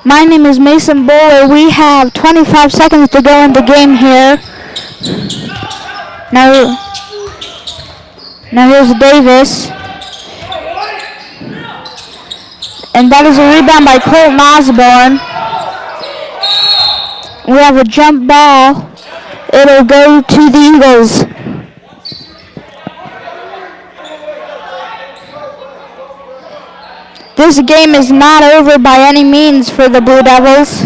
My name is Mason Bowler. We have 25 seconds to go in the game here. Now here's Davis. And that is a rebound by Colton Osborne. We have a jump ball. It'll go to the Eagles. This game is not over by any means for the Blue Devils.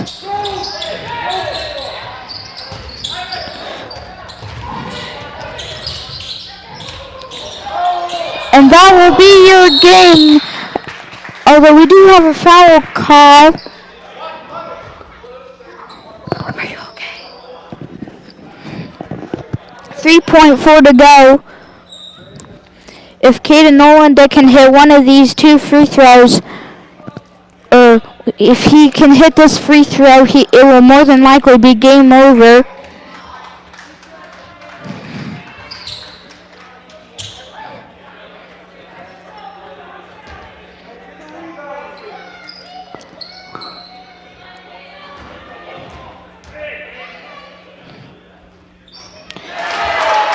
And that will be your game. Although we do have a foul call. Are you okay? 3.4 to go. If Caden Nolan can hit one of these 2 free throws, or if he can hit this free throw, it will more than likely be game over.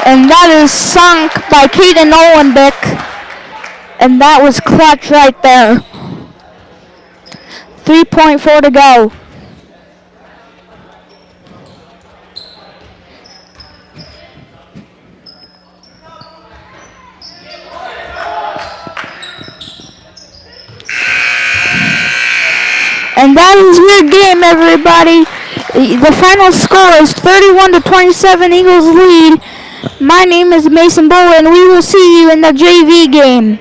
And that is sunk by Caden Nolenbeck. And that was clutch right there. 3.4 to go. And that is your game, everybody. The final score is 31-27, Eagles lead. My name is Mason Bowler, and we will see you in the JV game.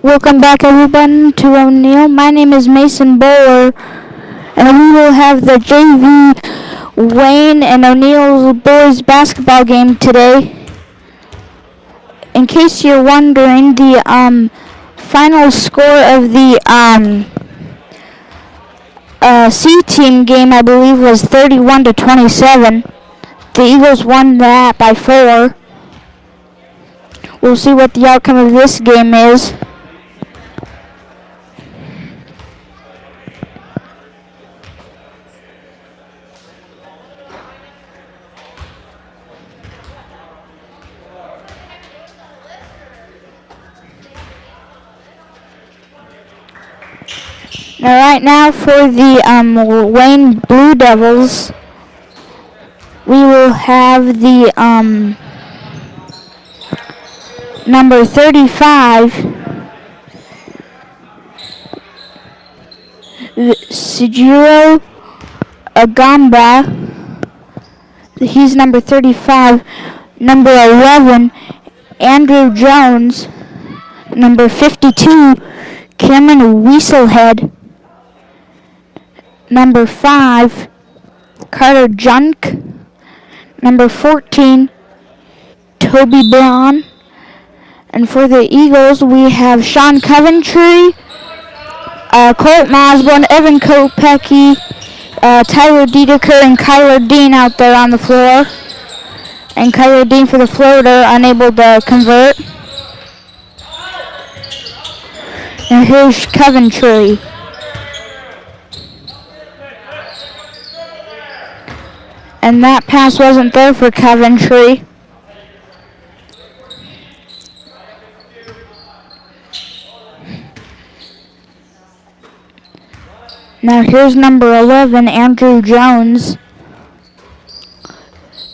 Welcome back, everyone, to O'Neill. My name is Mason Bowler, and we will have the JV Wayne and O'Neill boys basketball game today. In case you're wondering, the final score of the C team game, I believe, was 31-27. The Eagles won that by 4. We'll see what the outcome of this game is. Now, right now for the Wayne Blue Devils, we will have the number 35, Sejiro Agamba. He's number 35. Number 11, Andrew Jones. Number 52, Cameron Weaselhead. Number 5, Carter Junk. Number 14, Toby Braun. And for the Eagles, we have Sean Coventry, Colt Osborne, Evan Kopecky, Tyler Diedeker, and Kyler Dean out there on the floor. And Kyler Dean for the floater, unable to convert. And here's Coventry. And that pass wasn't there for Coventry. Now here's number 11, Andrew Jones,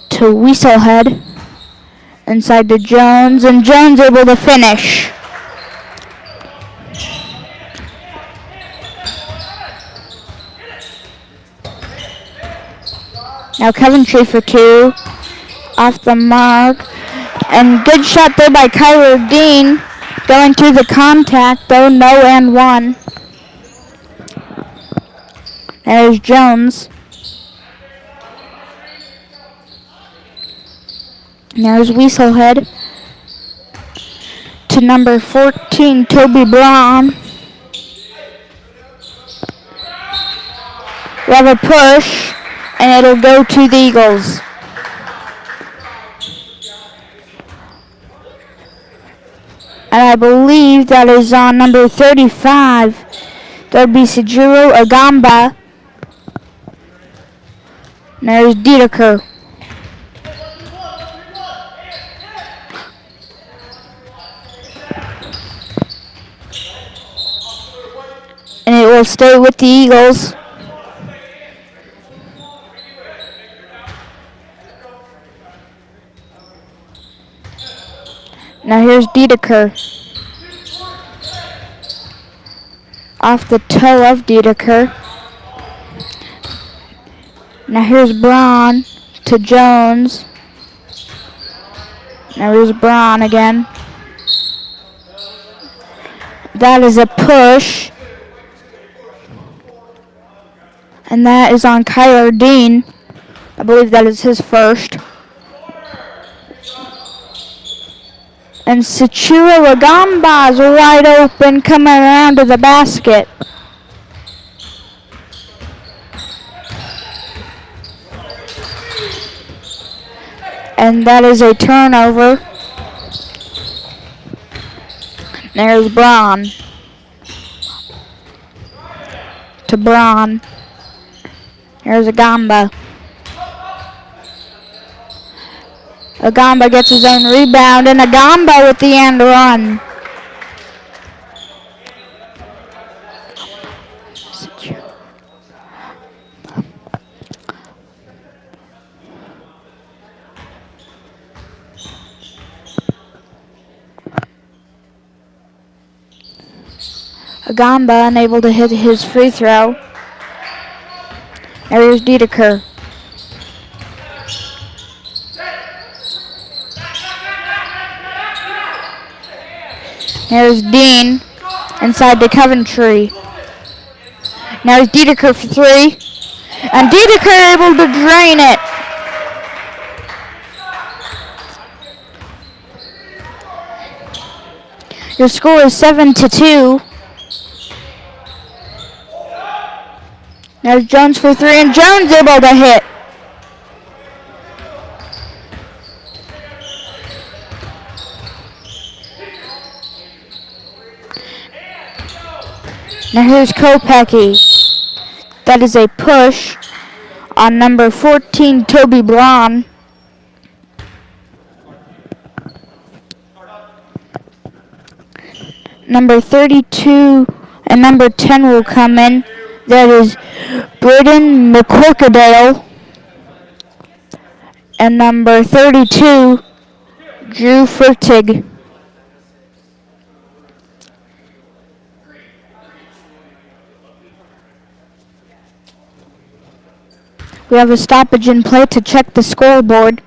to Weaselhead. Inside to Jones, and Jones able to finish. Now Coventry for 2, off the mark, and good shot there by Kyler Dean, going through the contact though, no and 1. There's Jones. There's Weaselhead to number 14, Toby Braun. We have a push, and it'll go to the Eagles. And I believe that is on number 35. That would be Sejiro Agamba. And there's Diedeker. And it will stay with the Eagles. Now here's Diedeker. Off the toe of Diedeker. Now here's Braun to Jones. Now here's Braun again. That is a push. And that is on Kyler Dean. I believe that is his first. And Sechiro Agamba is wide open, coming around to the basket. And that is a turnover. There's Braun. To Braun. Here's Agamba. Agamba gets his own rebound, and Agamba with the end run. Agamba unable to hit his free throw. There's Diedeker. There's Dean. inside to Coventry. Now it's Dedeker for three. And Dedeker able to drain it. Your score is 7-2. Now Jones for three, and Jones able to hit. Now here's Kopecky. That is a push on number 14, Toby Blon. Number 32 and number 10 will come in. That is Braden McCorkadale. And number 32, Drew Fertig. We have a stoppage in play to check the scoreboard.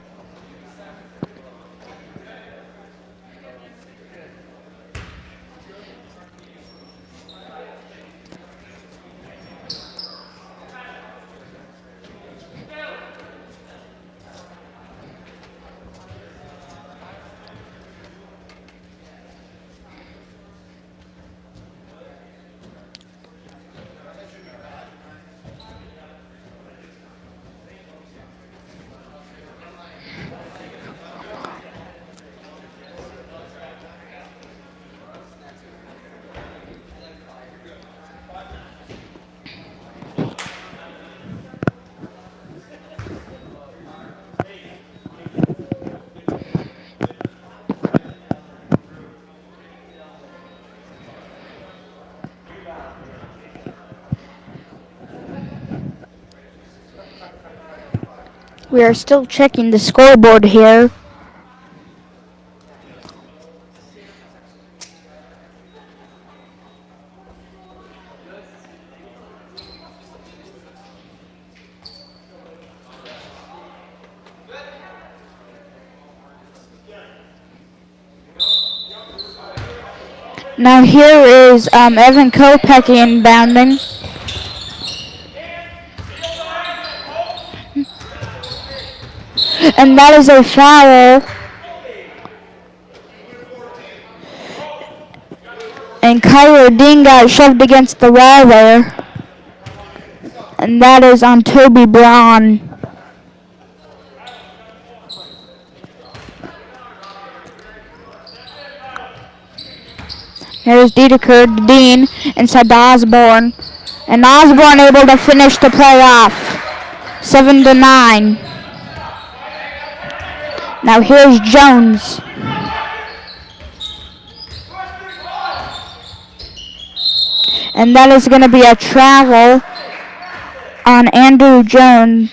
We are still checking the scoreboard here. Now here is Evan Kopecky inbounding. And that is a foul. And Kyler Dean got shoved against the wall there. And that is on Toby Braun. Here's Dedeker to Dean inside to Osborne. And Osborne able to finish the play off. 7-9. Now here's Jones. And that is going to be a travel on Andrew Jones.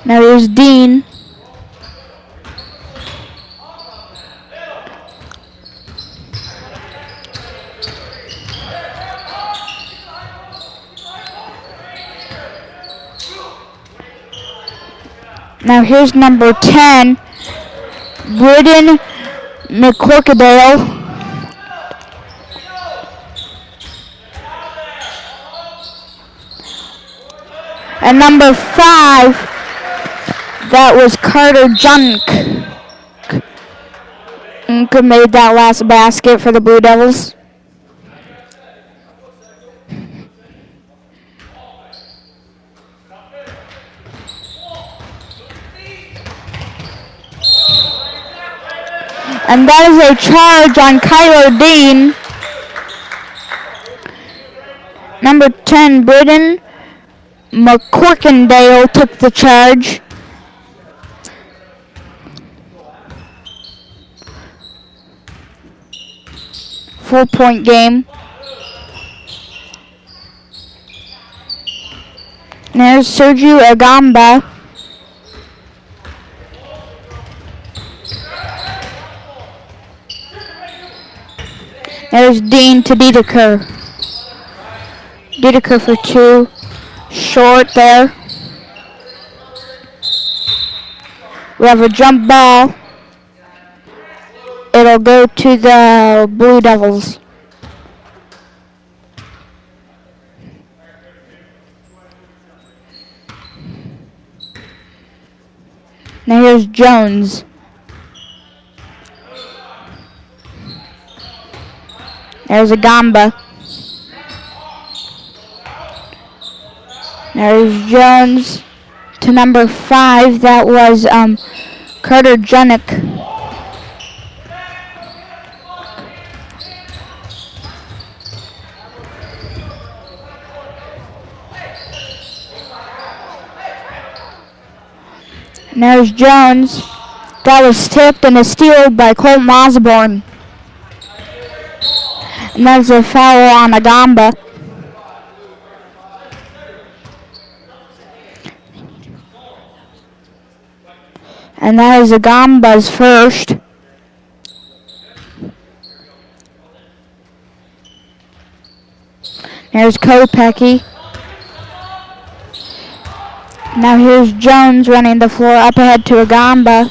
Now here's Dean. Now here's number 10, Braden McCorkadale. And number 5, that was Carter Junk. Made that last basket for the Blue Devils. And that is a charge on Kyler Dean. Number 10, Braden McCorkendale took the charge. Full-point game. And there's Sergio Agamba. There's Dean to Dedeker. Dedeker for 2. Short there. We have a jump ball. It'll go to the Blue Devils. Now here's Jones. There's Agamba. There's Jones to number 5. That was Carter Junick. And there's Jones. That was tipped and a steal by Colton Osborne. And that's a foul on Agamba. And that is Agamba's first. There's Kopecky. Now here's Jones running the floor up ahead to Agamba.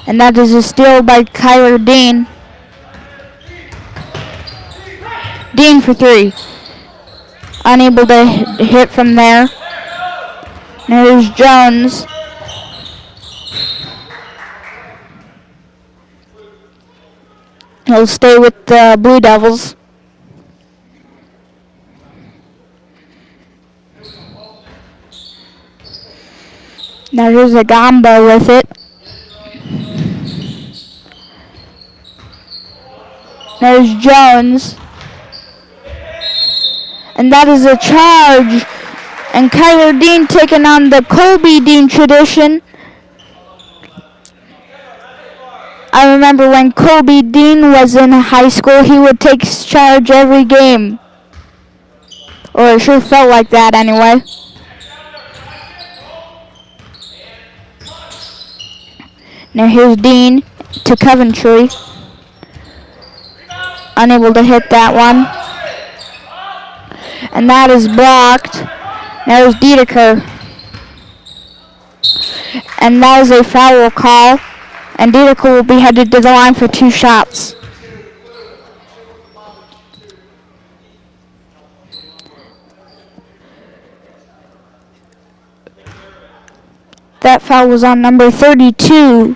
And that is a steal by Kyler Dean. Dean for 3. Unable to hit from there. Now here's Jones. He'll stay with the Blue Devils. Now here's Agamba with it. There's Jones. And that is a charge. And Kyler Dean taking on the Colby Dean tradition. I remember when Colby Dean was in high school, he would take charge every game. Or it sure felt like that anyway. Now here's Dean to Coventry. Unable to hit that one. And that is blocked. There's Dedeker. And that is a foul call. And Dedeker will be headed to the line for 2 shots. That foul was on number 32,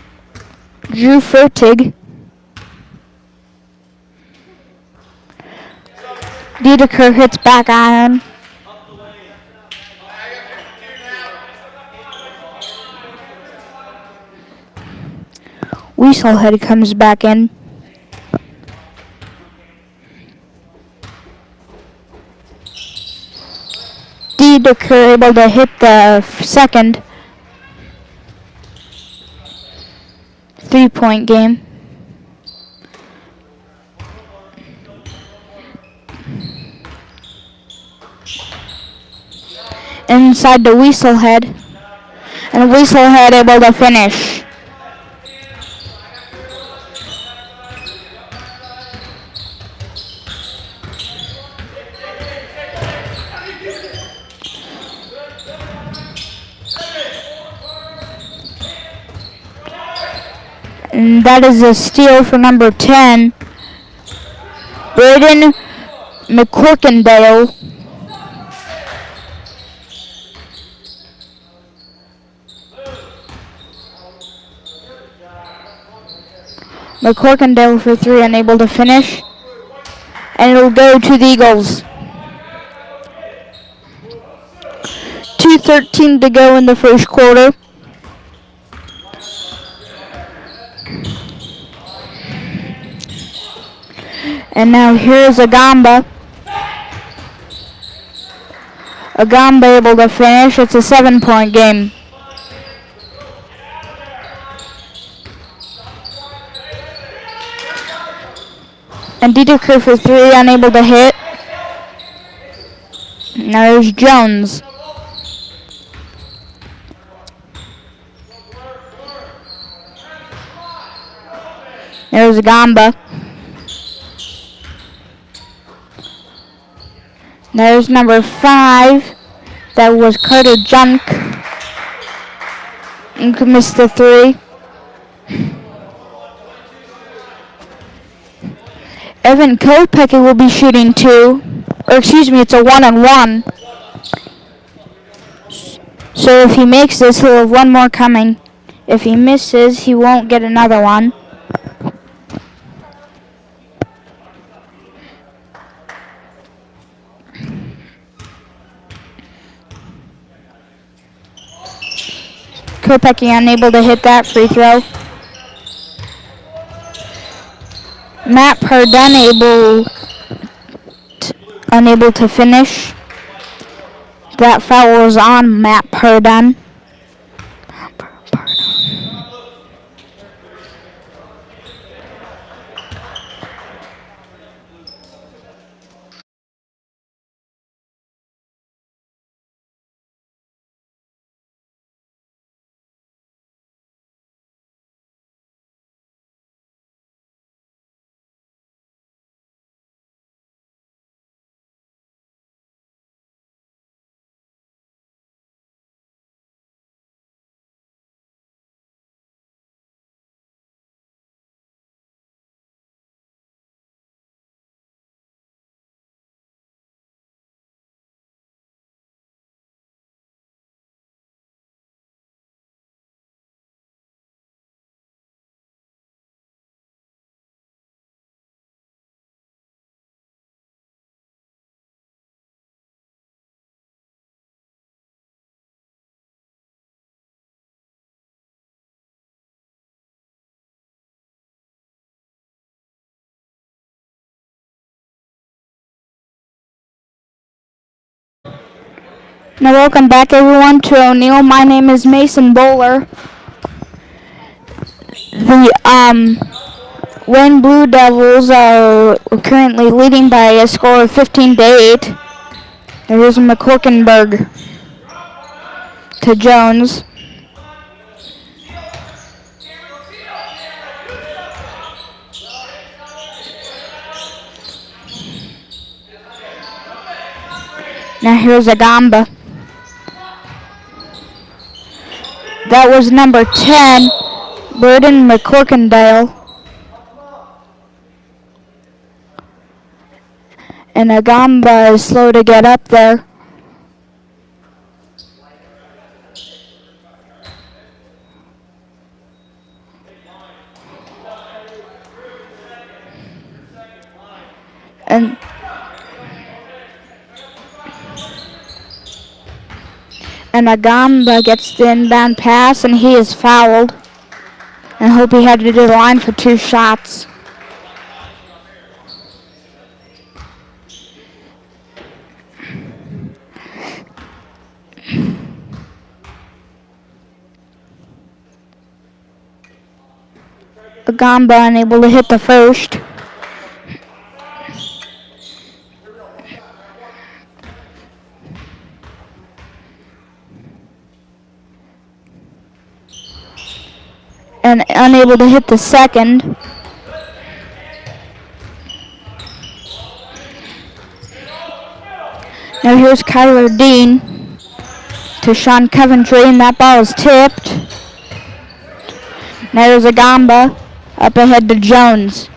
Drew Fertig. Dedeker hits back iron. Weaselhead comes back in. Dedeker able to hit the second. 3-point game. Inside the Weaselhead. And Weaselhead able to finish. And that is a steal for number 10, Braden McCorkindale. McCorkindale for 3, unable to finish. And it'll go to the Eagles. 2:13 to go in the first quarter. And now here's Agamba. Agamba able to finish. It's a 7-point game. And Dedeker for 3, unable to hit. Now there's Jones. There's Agamba. There's number 5. That was Carter Junk. And missed the 3. Evan Kopecky will be shooting 2. Or excuse me, it's a 1-on-1. So if he makes this, he'll have one more coming. If he misses, he won't get another one. Kopecky unable to hit that free throw. Matt Pardun unable to finish. That foul was on Matt Pardun. Now welcome back everyone to O'Neill. My name is Mason Bowler. The Wayne Blue Devils are currently leading by a score of 15-8. There's McCorkenberg to Jones. Now here's Agamba. That was number 10, Burden McCorkendale. And Agamba is slow to get up there. And Agamba gets the inbound pass, and he is fouled. And hope he had to do the line for 2 shots. Agamba unable to hit the first. And unable to hit the second. Now here's Kyler Dean to Sean Coventry, and that ball is tipped. Now there's Agamba up ahead to Jones.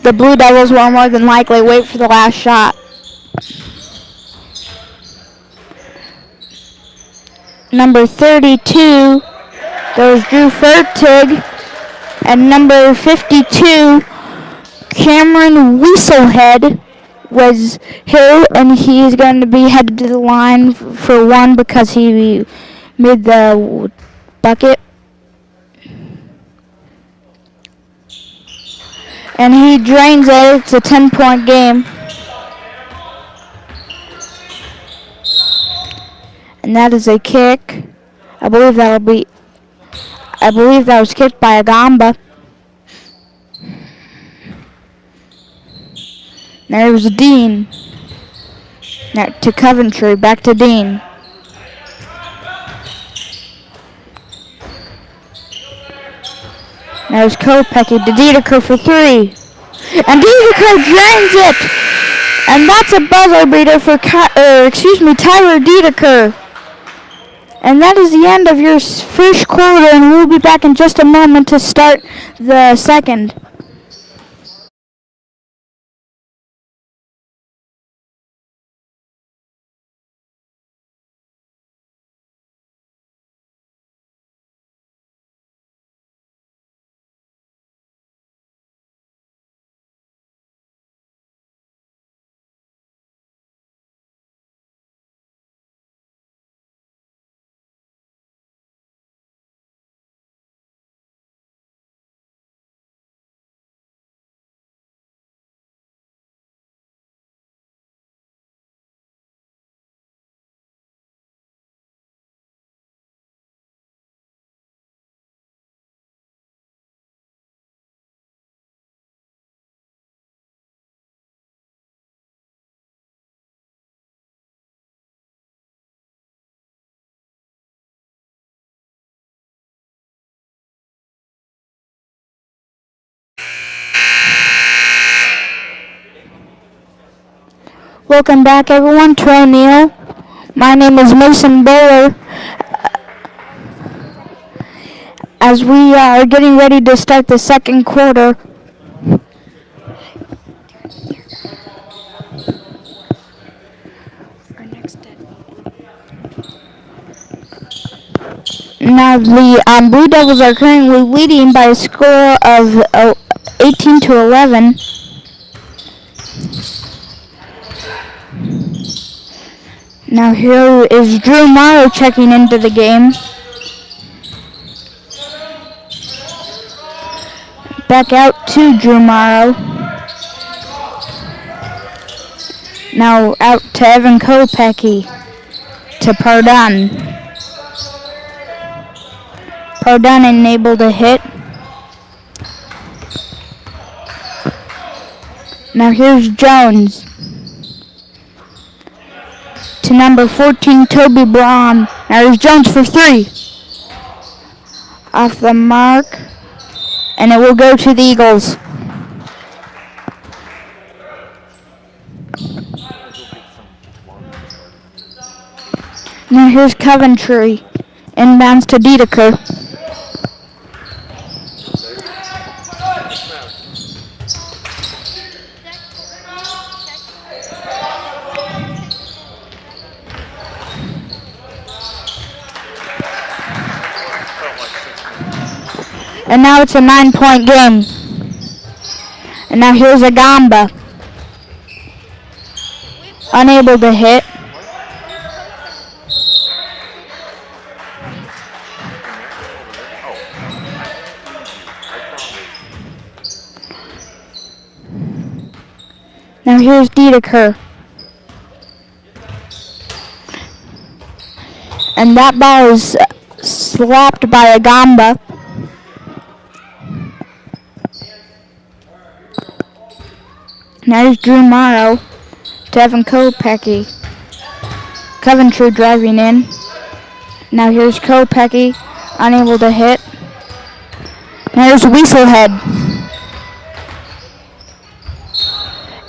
The Blue Devils will more than likely wait for the last shot. Number 32, there's Drew Fertig, and number 52, Cameron Weaselhead, was hit, and he's going to be headed to the line for 1 because he made the bucket. And he drains it. It's a 10-point game. And that is a kick. I believe that was kicked by Agamba. There's Dean. Now to Coventry, back to Dean. There's Kopecky to Dedeker for 3. And Dedeker drains it! And that's a buzzer beater for Tyler Dedeker. And that is the end of your first quarter, and we'll be back in just a moment to start the second. Welcome back, everyone, to O'Neill. My name is Mason Bowler. As we are getting ready to start the second quarter, now the Blue Devils are currently leading by a score of 18 to 11. Now here is Drew Morrow checking into the game. Back out to Drew Morrow. Now out to Evan Kopecki. To Pardon. Pardon unable to hit. Now here's Jones. To number 14, Toby Braun. Now here's Jones for three. Off the mark. And it will go to the Eagles. Now here's Coventry. Inbounds to Dedeker. And now it's a 9-point game. And now here's Agamba. Unable to hit. Now here's Dedeker. And that ball is slapped by Agamba. Now here's Drew Morrow to Evan Kopecki. Coventry driving in. Now here's Kopecki, unable to hit. Now here's Weaselhead.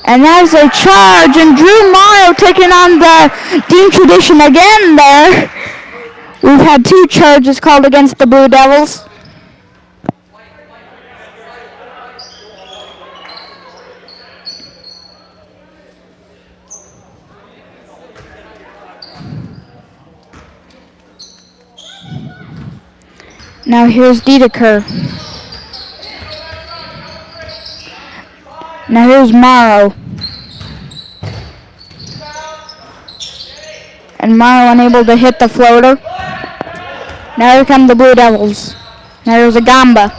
And that is a charge, and Drew Morrow taking on the Dean tradition again there. We've had 2 charges called against the Blue Devils. Now here's Dedeker. Now here's Morrow. And Morrow unable to hit the floater. Now here come the Blue Devils. Now here's Agamba.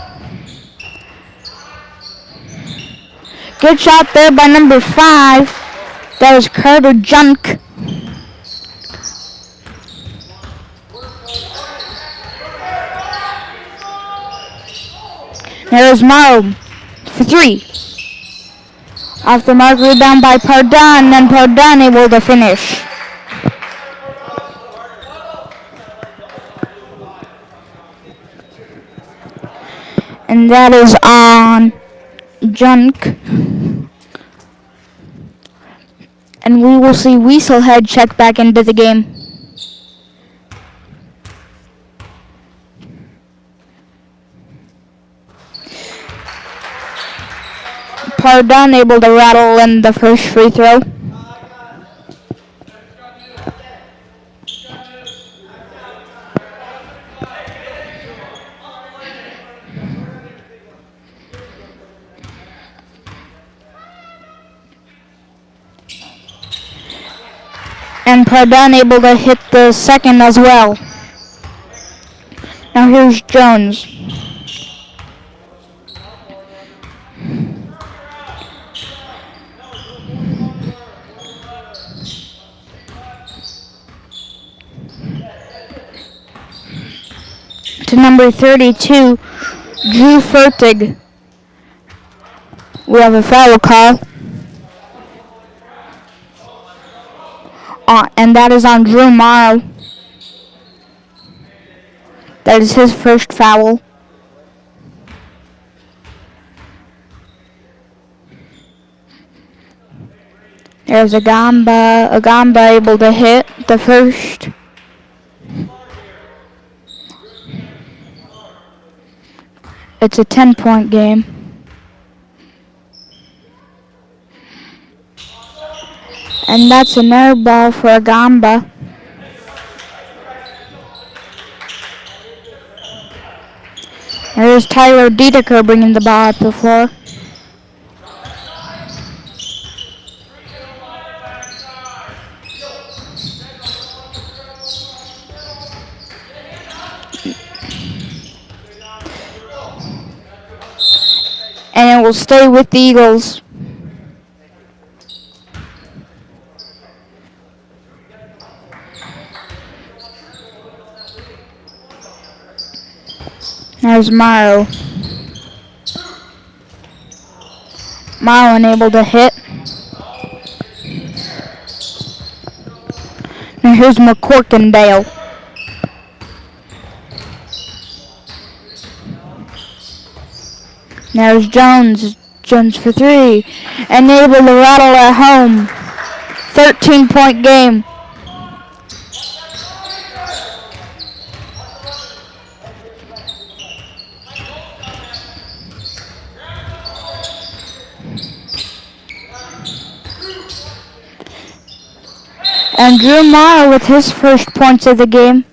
Good shot there by number 5. That was Carter Junk. There's Morrow for 3. Off the mark, rebound by Pardon, and Pardon able to finish. And that is on Junk. And we will see Weaselhead check back into the game. Pardon able to rattle in the first free throw. And Pardon able to hit the second as well. Now here's Jones. To number 32, Drew Fertig. We have a foul call. And that is on Drew Morrow. That is his first foul. There's Agamba. Agamba able to hit the first. It's a 10-point game. And that's an air ball for Agamba. There's Tyler Dedeker bringing the ball up the floor. And it will stay with the Eagles. There's Morrow. Morrow unable to hit. Now here's McCorkindale. There's Jones. Jones for three. And able to rattle at home. 13-point game. And Drew Morrow with his first points of the game.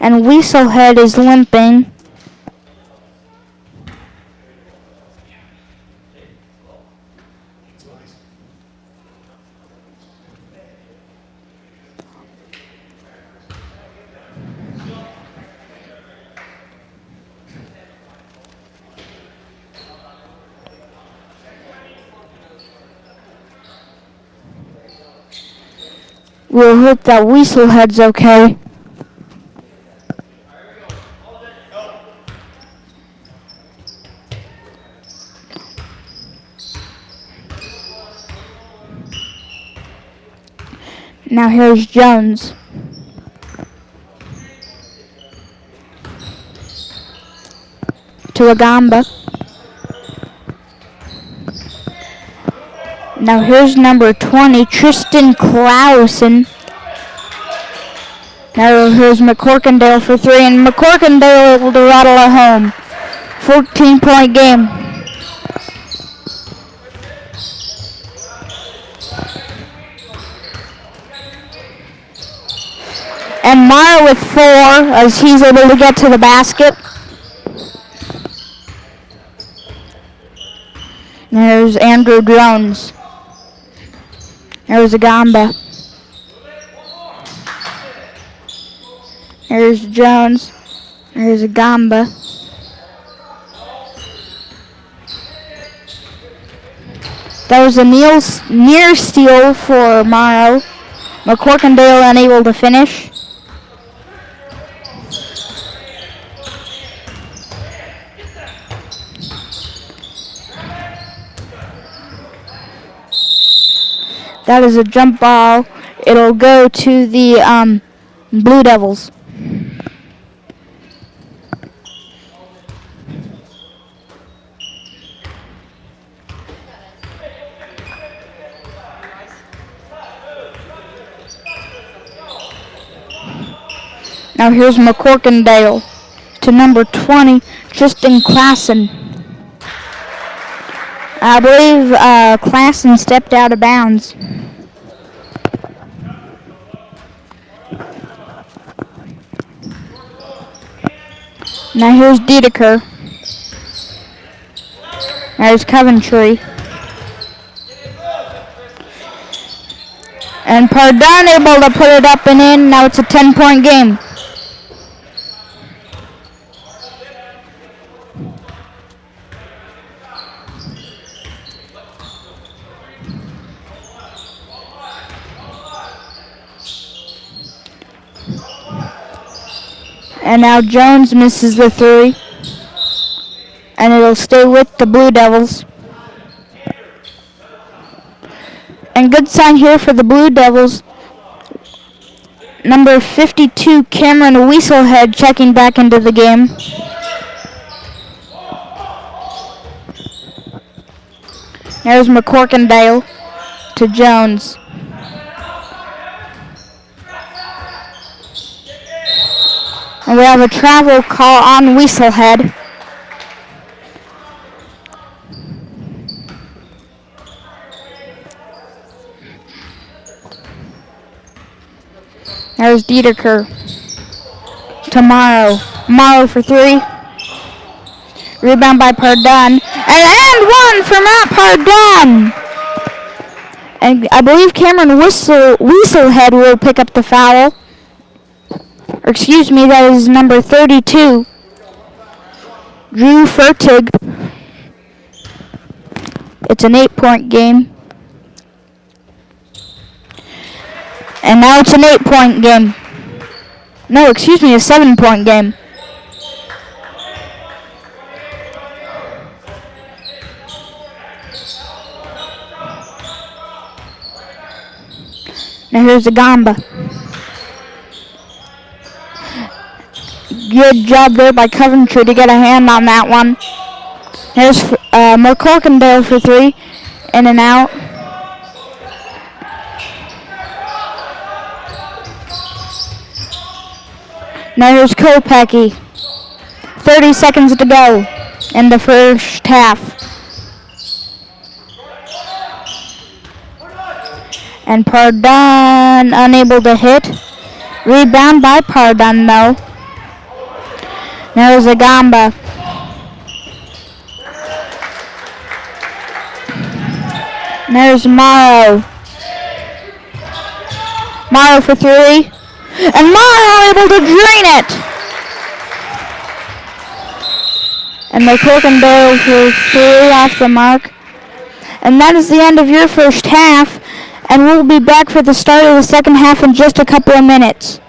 And Weaselhead is limping. We'll hope that Weaselhead's okay. Now here's Jones. To Agamba. Now here's number 20, Tristan Clausen. Now here's McCorkindale for three, and McCorkindale able to rattle at home. 14-point game. And Meyer with four as he's able to get to the basket. There's Andrew Jones. There's Agamba. There's Jones. There's Agamba. That was a near steal for Morrow. McCorkindale unable to finish. That is a jump ball. It'll go to the Blue Devils. Now here's McCorkindale to number 20, Tristan Klassen. I believe Klassen stepped out of bounds. Now here's Dedeker. There's Coventry. And Pardon able to put it up and in. Now it's a 10-point game. And now Jones misses the three. And it'll stay with the Blue Devils. And good sign here for the Blue Devils. Number 52, Cameron Weaselhead, checking back into the game. There's McCorkindale to Jones. And we have a travel call on Weaselhead. There's Dieterker. Morrow for three. Rebound by Pardun. And one for Matt Pardun. And I believe Cameron Weaselhead will pick up the foul. Or excuse me, that is number 32. Drew Fertig. It's an 8-point game. And now it's an 8-point game. No, excuse me, a 7-point game. Now here's the Gamba. Good job there by Coventry to get a hand on that one. Here's McCorkindale for three. In and out. Now here's Kopecky. 30 seconds to go in the first half. And Pardun unable to hit. Rebound by Pardun though. There's Agamba. There's Morrow. Morrow for three. And Morrow able to drain it. And McCorkindale for three off the mark. And that is the end of your first half. And we'll be back for the start of the second half in just a couple of minutes.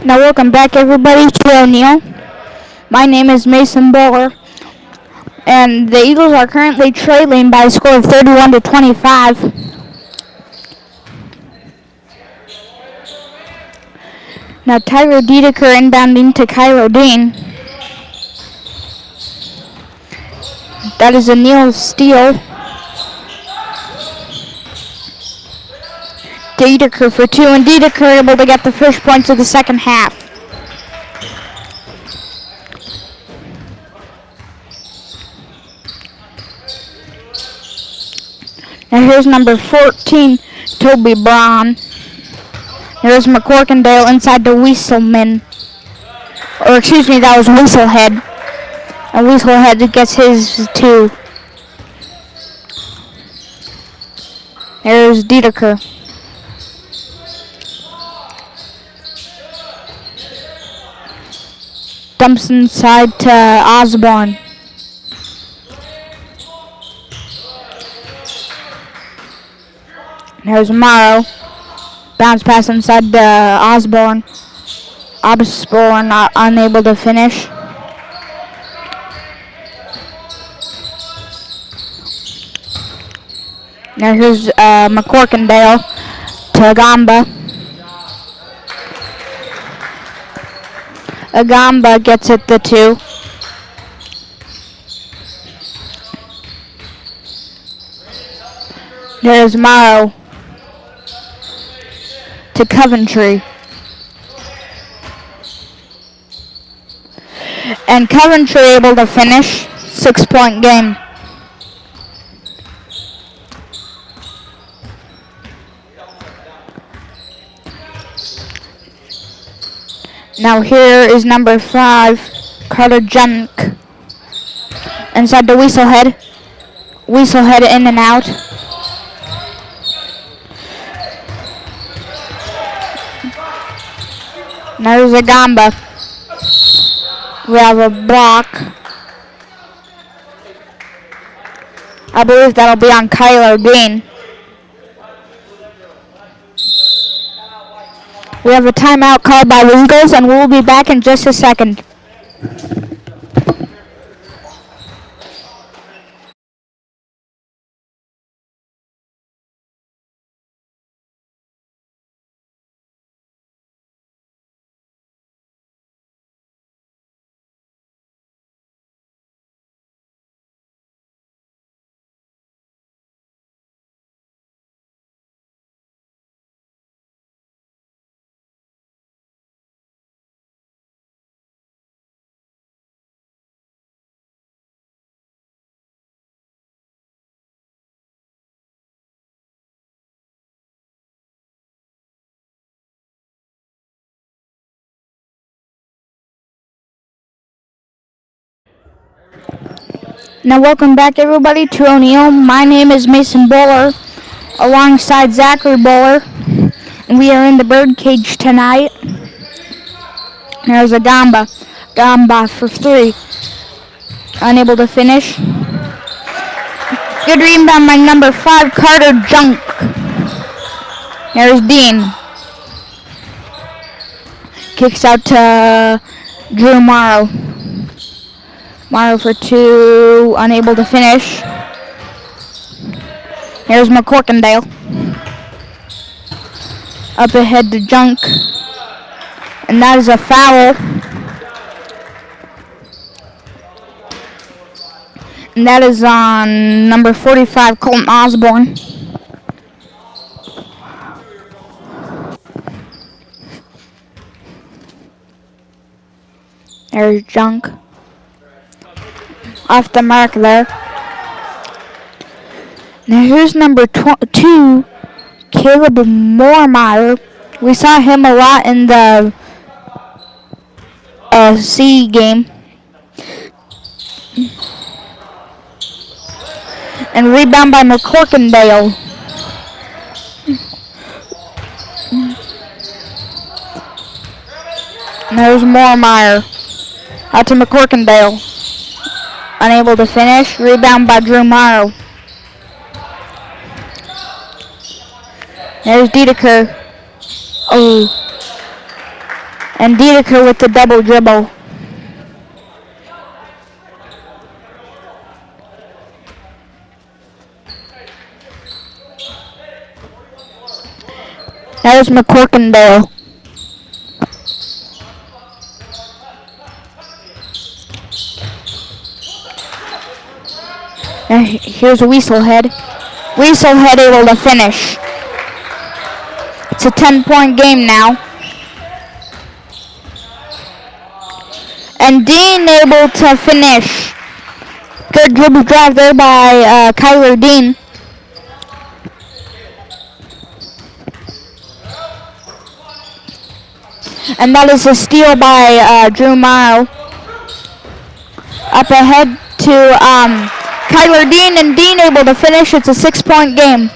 Now welcome back everybody to O'Neill. My name is Mason Bowler, and the Eagles are currently trailing by a score of 31-25. Now Tyler Dedeker inbounding to Kylo Dean. That is a Neal steal. Dedeker for two, and Dedeker able to get the first points of the second half. Now here's number 14, Toby Braun. Here's McCorkindale inside to Wieselman. Or excuse me, that was Wieselhead. And Wieselhead gets his two. There's Dedeker. Dumps inside to Osborne. There's Morrow. Bounce pass inside to Osborne. Osborne not unable to finish. Now here's McCorkindale to Agamba. Agamba gets it the two. There's Morrow to Coventry. And Coventry able to finish. 6-point game. Now here is number 5, Carter Junk. Inside to Wieselhead. Wieselhead in and out. Now there's Agamba. We have a block. I believe that'll be on Kylo Dean. We have a timeout called by the Eagles, and we'll be back in just a second. Now welcome back everybody to O'Neill. My name is Mason Bowler alongside Zachary Bowler, and we are in the birdcage tonight. There's a Gamba for 3. Unable to finish. Good rebound by number 5, Carter Junk. There's Dean. Kicks out to Drew Morrow. Morrow for 2, unable to finish. Here's McCorkindale. Up ahead to Junk. And that is a foul. And that is on number 45, Colton Osborne. There's Junk. Off the mark there. Now here's number 2, Caleb Moormeyer. We saw him a lot in the C game. And rebound by McCorkindale. And there's Moormeyer. Out to McCorkindale. Unable to finish. Rebound by Drew Morrow. There's Dedeker. Oh. And Dedeker with the double dribble. There's McCorkindale. And here's Weaselhead. Weaselhead able to finish. It's a 10-point game now. And Dean able to finish. Good dribble drive there by Kyler Dean. And that is a steal by Drew Morrow. Up ahead to Kyler Dean, and Dean able to finish. It's a 6-point game.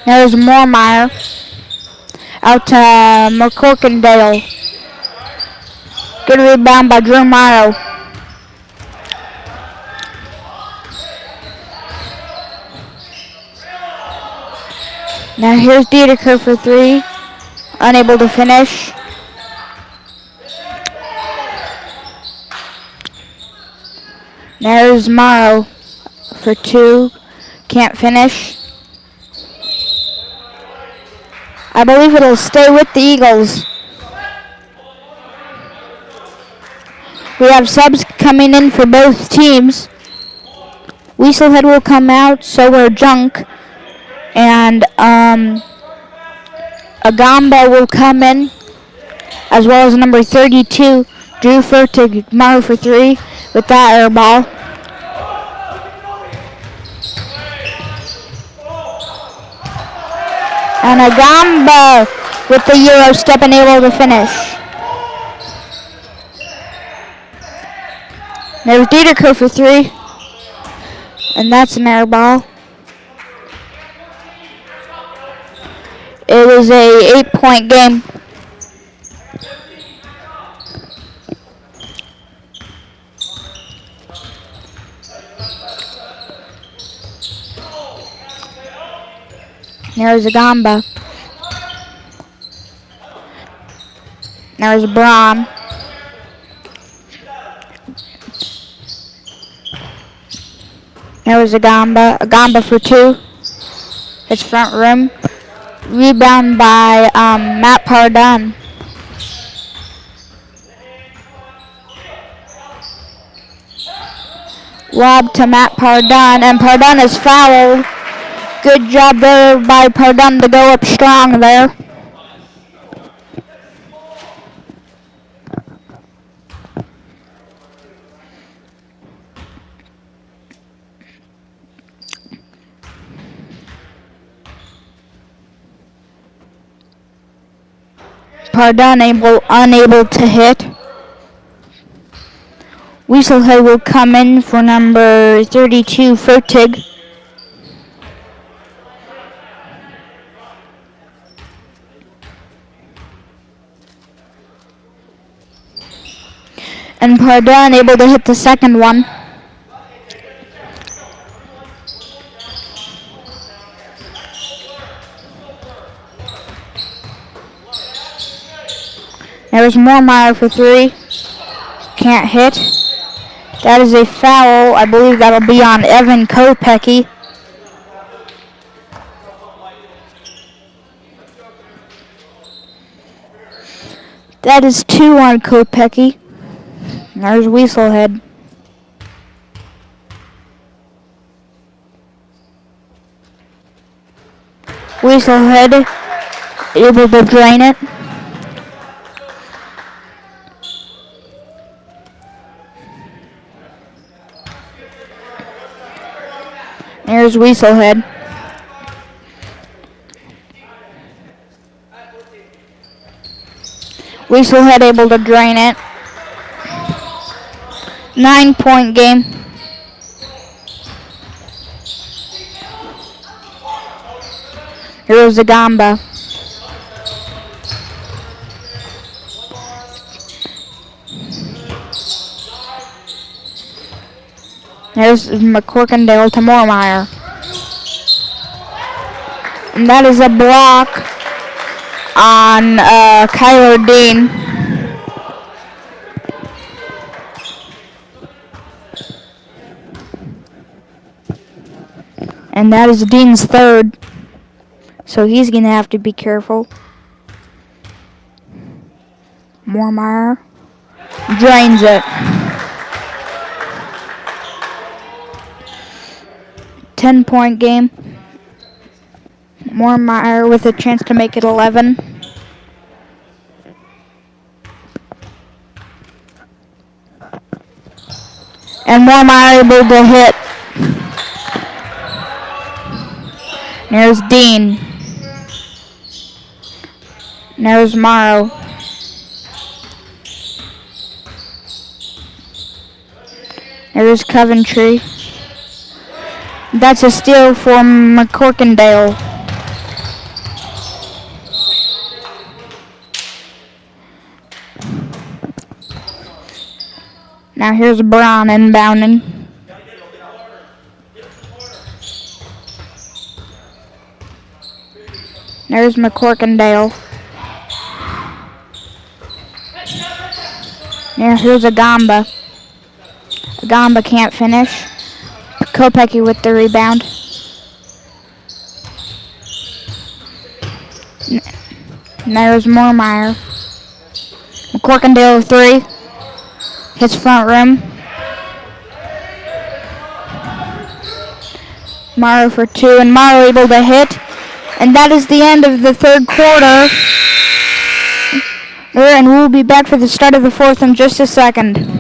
There's Moormeyer. Out to McCorkindale. Good rebound by Drew Morrow. Now here's Dedeker for three. Unable to finish. There's Morrow for two. Can't finish. I believe it'll stay with the Eagles. We have subs coming in for both teams. Weaselhead will come out, so will Junk. And Agamba will come in, as well as number 32, Drew Fertig, Morrow for three, with that air ball. And Agamba with the Euro step and able to finish. There's Dedeker for three, and that's an air ball. It was a 8-point game. There's Agamba. There's Braun. There was Agamba. Agamba for two. It's front rim. Rebound by Matt Pardon. Lob to Matt Pardon, and Pardon is fouled. Good job there by Pardon to go up strong there. Pardon unable to hit. Weaselhead will come in for number 32, Fertig. And Pardon able to hit the second one. There's Moormeyer for three. Can't hit. That is a foul. I believe that'll be on Evan Kopecky. That is two on Kopecky. There's Weaselhead. Weaselhead able to drain it. There's Weaselhead. Weaselhead able to drain it. 9-point game. Here's Agamba. There's McCorkindale to Moormeyer. And that is a block on Kyler Dean. And that is Dean's third. So he's going to have to be careful. Moormeyer drains it. 10-point game. Moormeyer with a chance to make it 11. And Moormeyer able to hit. There's Dean. There's Morrow. There's Coventry. That's a steal for McCorkindale. Now here's Brown inbounding. There's McCorkindale. Now here's Agamba. Agamba can't finish. Kopecky with the rebound. There's Moormeyer. McCorkindale 3. Hits front rim. Morrow for 2, and Morrow able to hit. And that is the end of the third quarter. And we'll be back for the start of the fourth in just a second.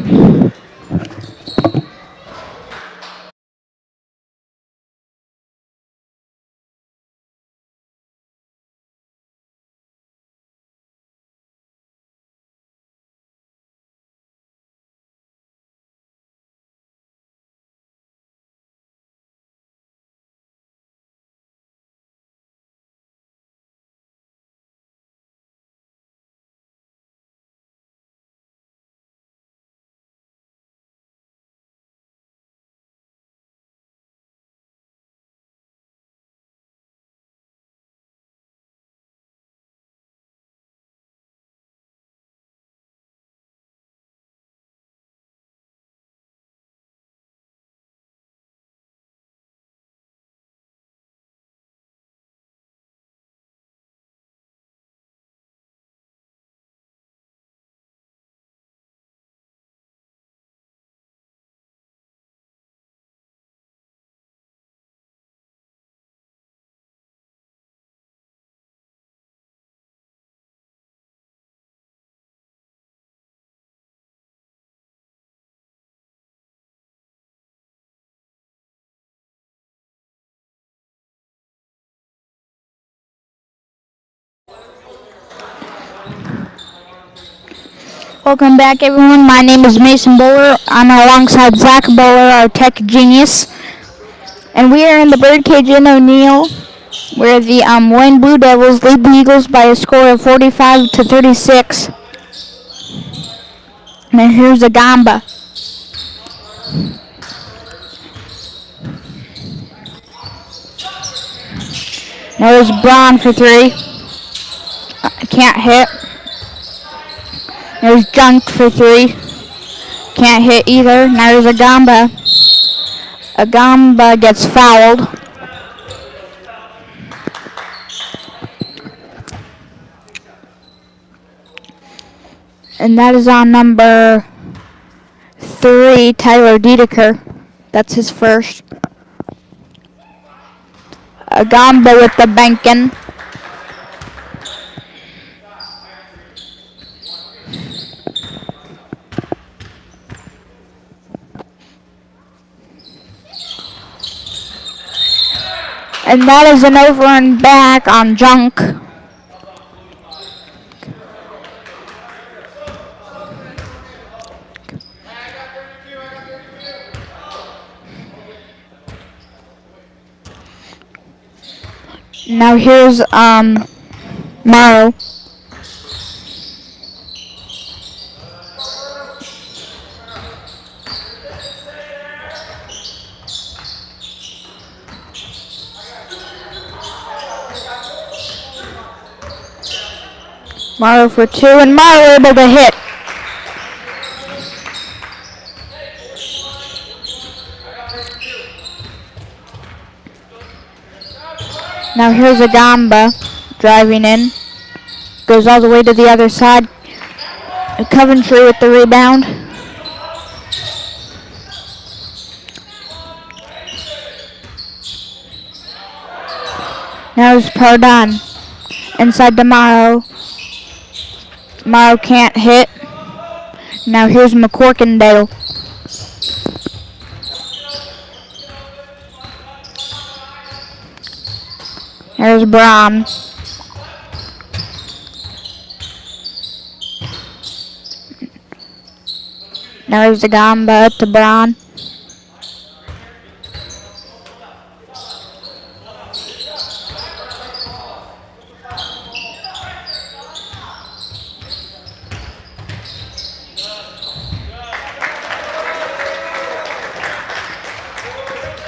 Welcome back, everyone. My name is Mason Bowler. I'm alongside Zach Bowler, our tech genius. And we are in the Birdcage in O'Neill, where the Wayne Blue Devils lead the Eagles by a score of 45-36. And here's Agamba. There's Braun for 3. Can't hit. There's Junk for 3. Can't hit either. Now there's Agamba. Agamba gets fouled. And that is on number 3, Tyler Dedeker. That's his first. Agamba with the banking. And that is an over and back on Junk. Now here's Morrow. Morrow for 2, and Morrow able to hit. Now here's Agamba driving in. Goes all the way to the other side. Coventry with the rebound. Now it's Pardon. Inside to Morrow. Morrow can't hit. Now here's McCorkindale. There's Braun. Now here's the Gamba to Braun.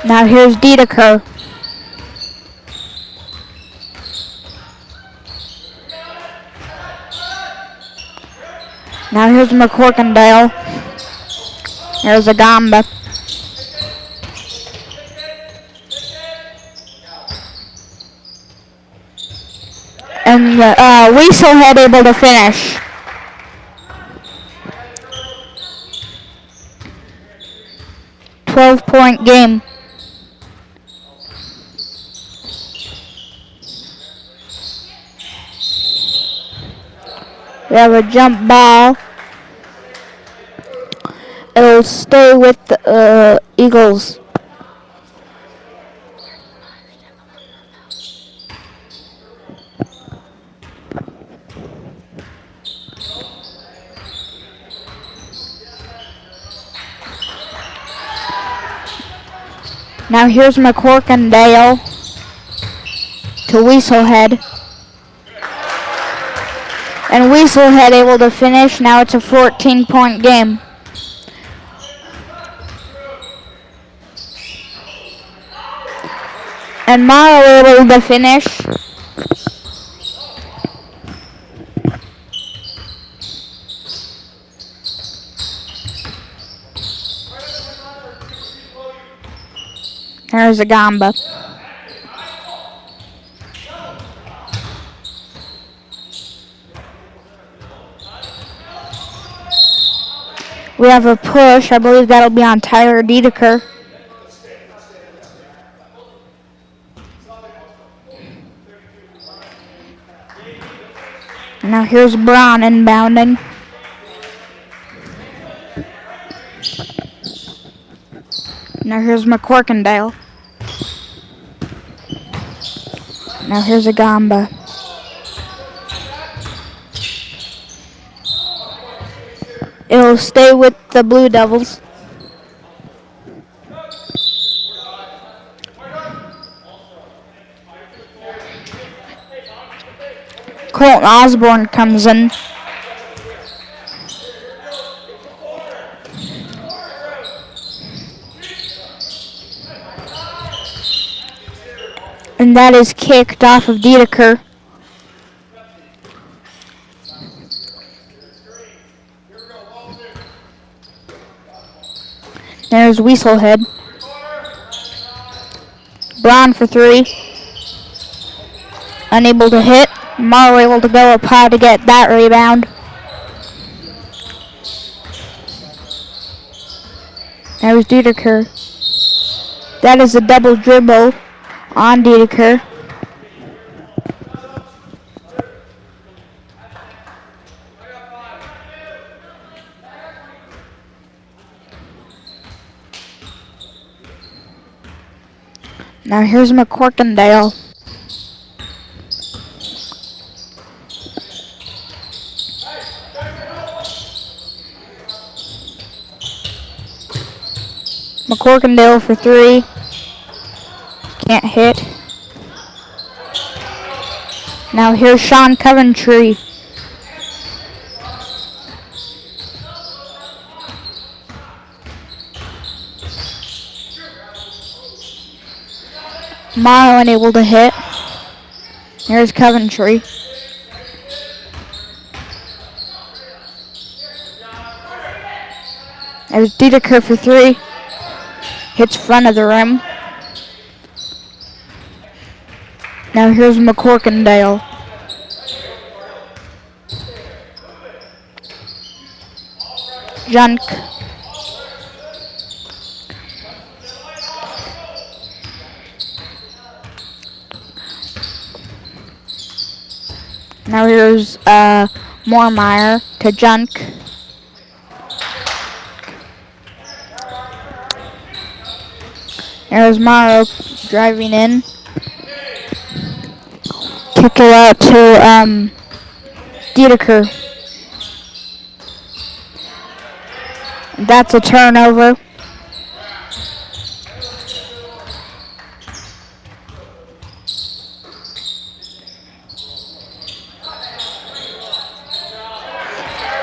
Now here's Dedeker. Now here's McCorkindale. There's Agamba. And Weaselhead able to finish. .12 game. We have a jump ball. It'll stay with the Eagles. Now here's McCorkindale to Weaselhead. And Weaselhead able to finish. Now it's a 14-point game. And Morrow able to finish. There's Agamba. We have a push. I believe that'll be on Tyler Dedeker. Now here's Braun inbounding. Now here's McCorkindale. Now here's Agamba. It'll stay with the Blue Devils. Colton Osborne comes in. And that is kicked off of Dedeker. There's Weaselhead. Braun for 3. Unable to hit. Morrow able to go up high to get that rebound. There's Dedeker. That is a double dribble on Dedeker. Now here's McCorkindale. McCorkindale for 3. Can't hit. Now here's Sean Coventry. Morrow unable to hit. There's Coventry. There's Dedeker for 3. Hits front of the rim. Now here's McCorkindale. Junk. Now here's Moormeyer to Junk. There's Morrow driving in. Kick it out to Dedeker. That's a turnover.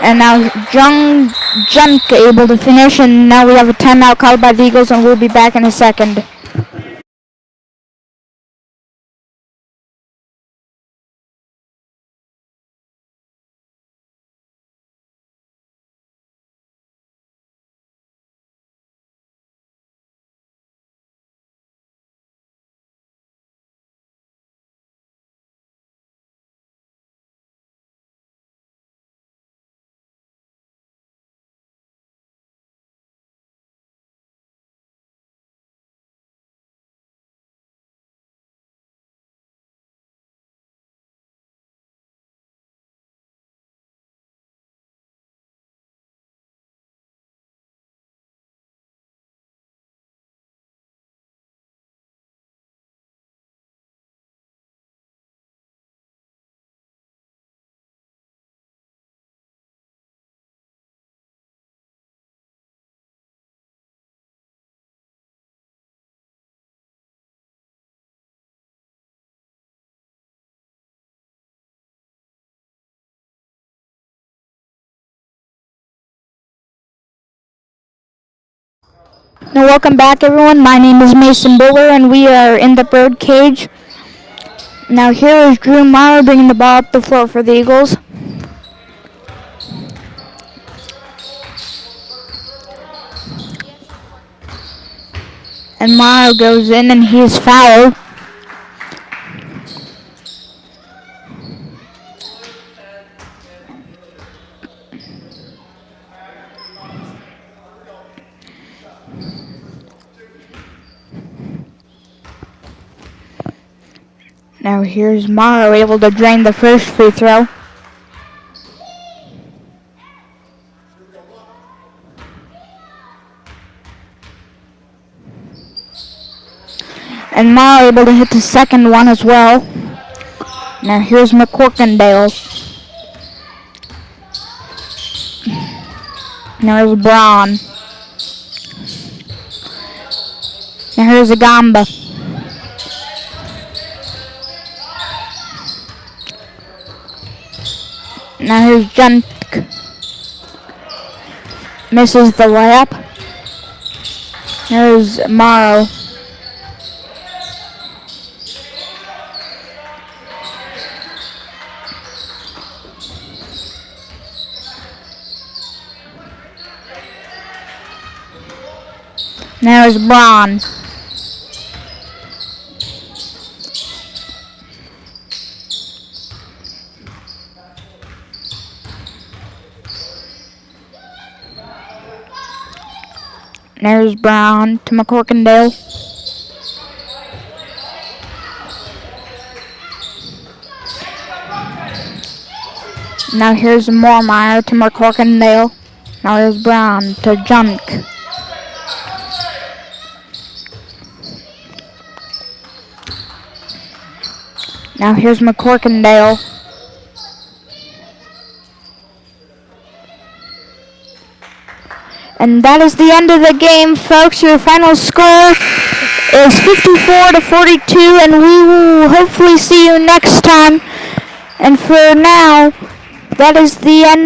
And now Junk able to finish, and now we have a timeout called by the Eagles, and we'll be back in a second. Now welcome back, everyone. My name is Mason Buller, and we are in the bird cage. Now here is Drew Morrow bringing the ball up the floor for the Eagles. And Morrow goes in, and he is fouled. Now here's Morrow able to drain the first free throw. And Morrow able to hit the second one as well. Now here's McCorkindale. Now here's Braun. Now here's Agamba. Now here's Junk. Misses the layup. There's Morrow. There's Braun. There's Brown to McCorkindale. Now here's Moormeyer to McCorkindale. Now here's Brown to Junk. Now here's McCorkindale. And that is the end of the game, folks. Your final score is 54-42, and we will hopefully see you next time. And for now, that is the end.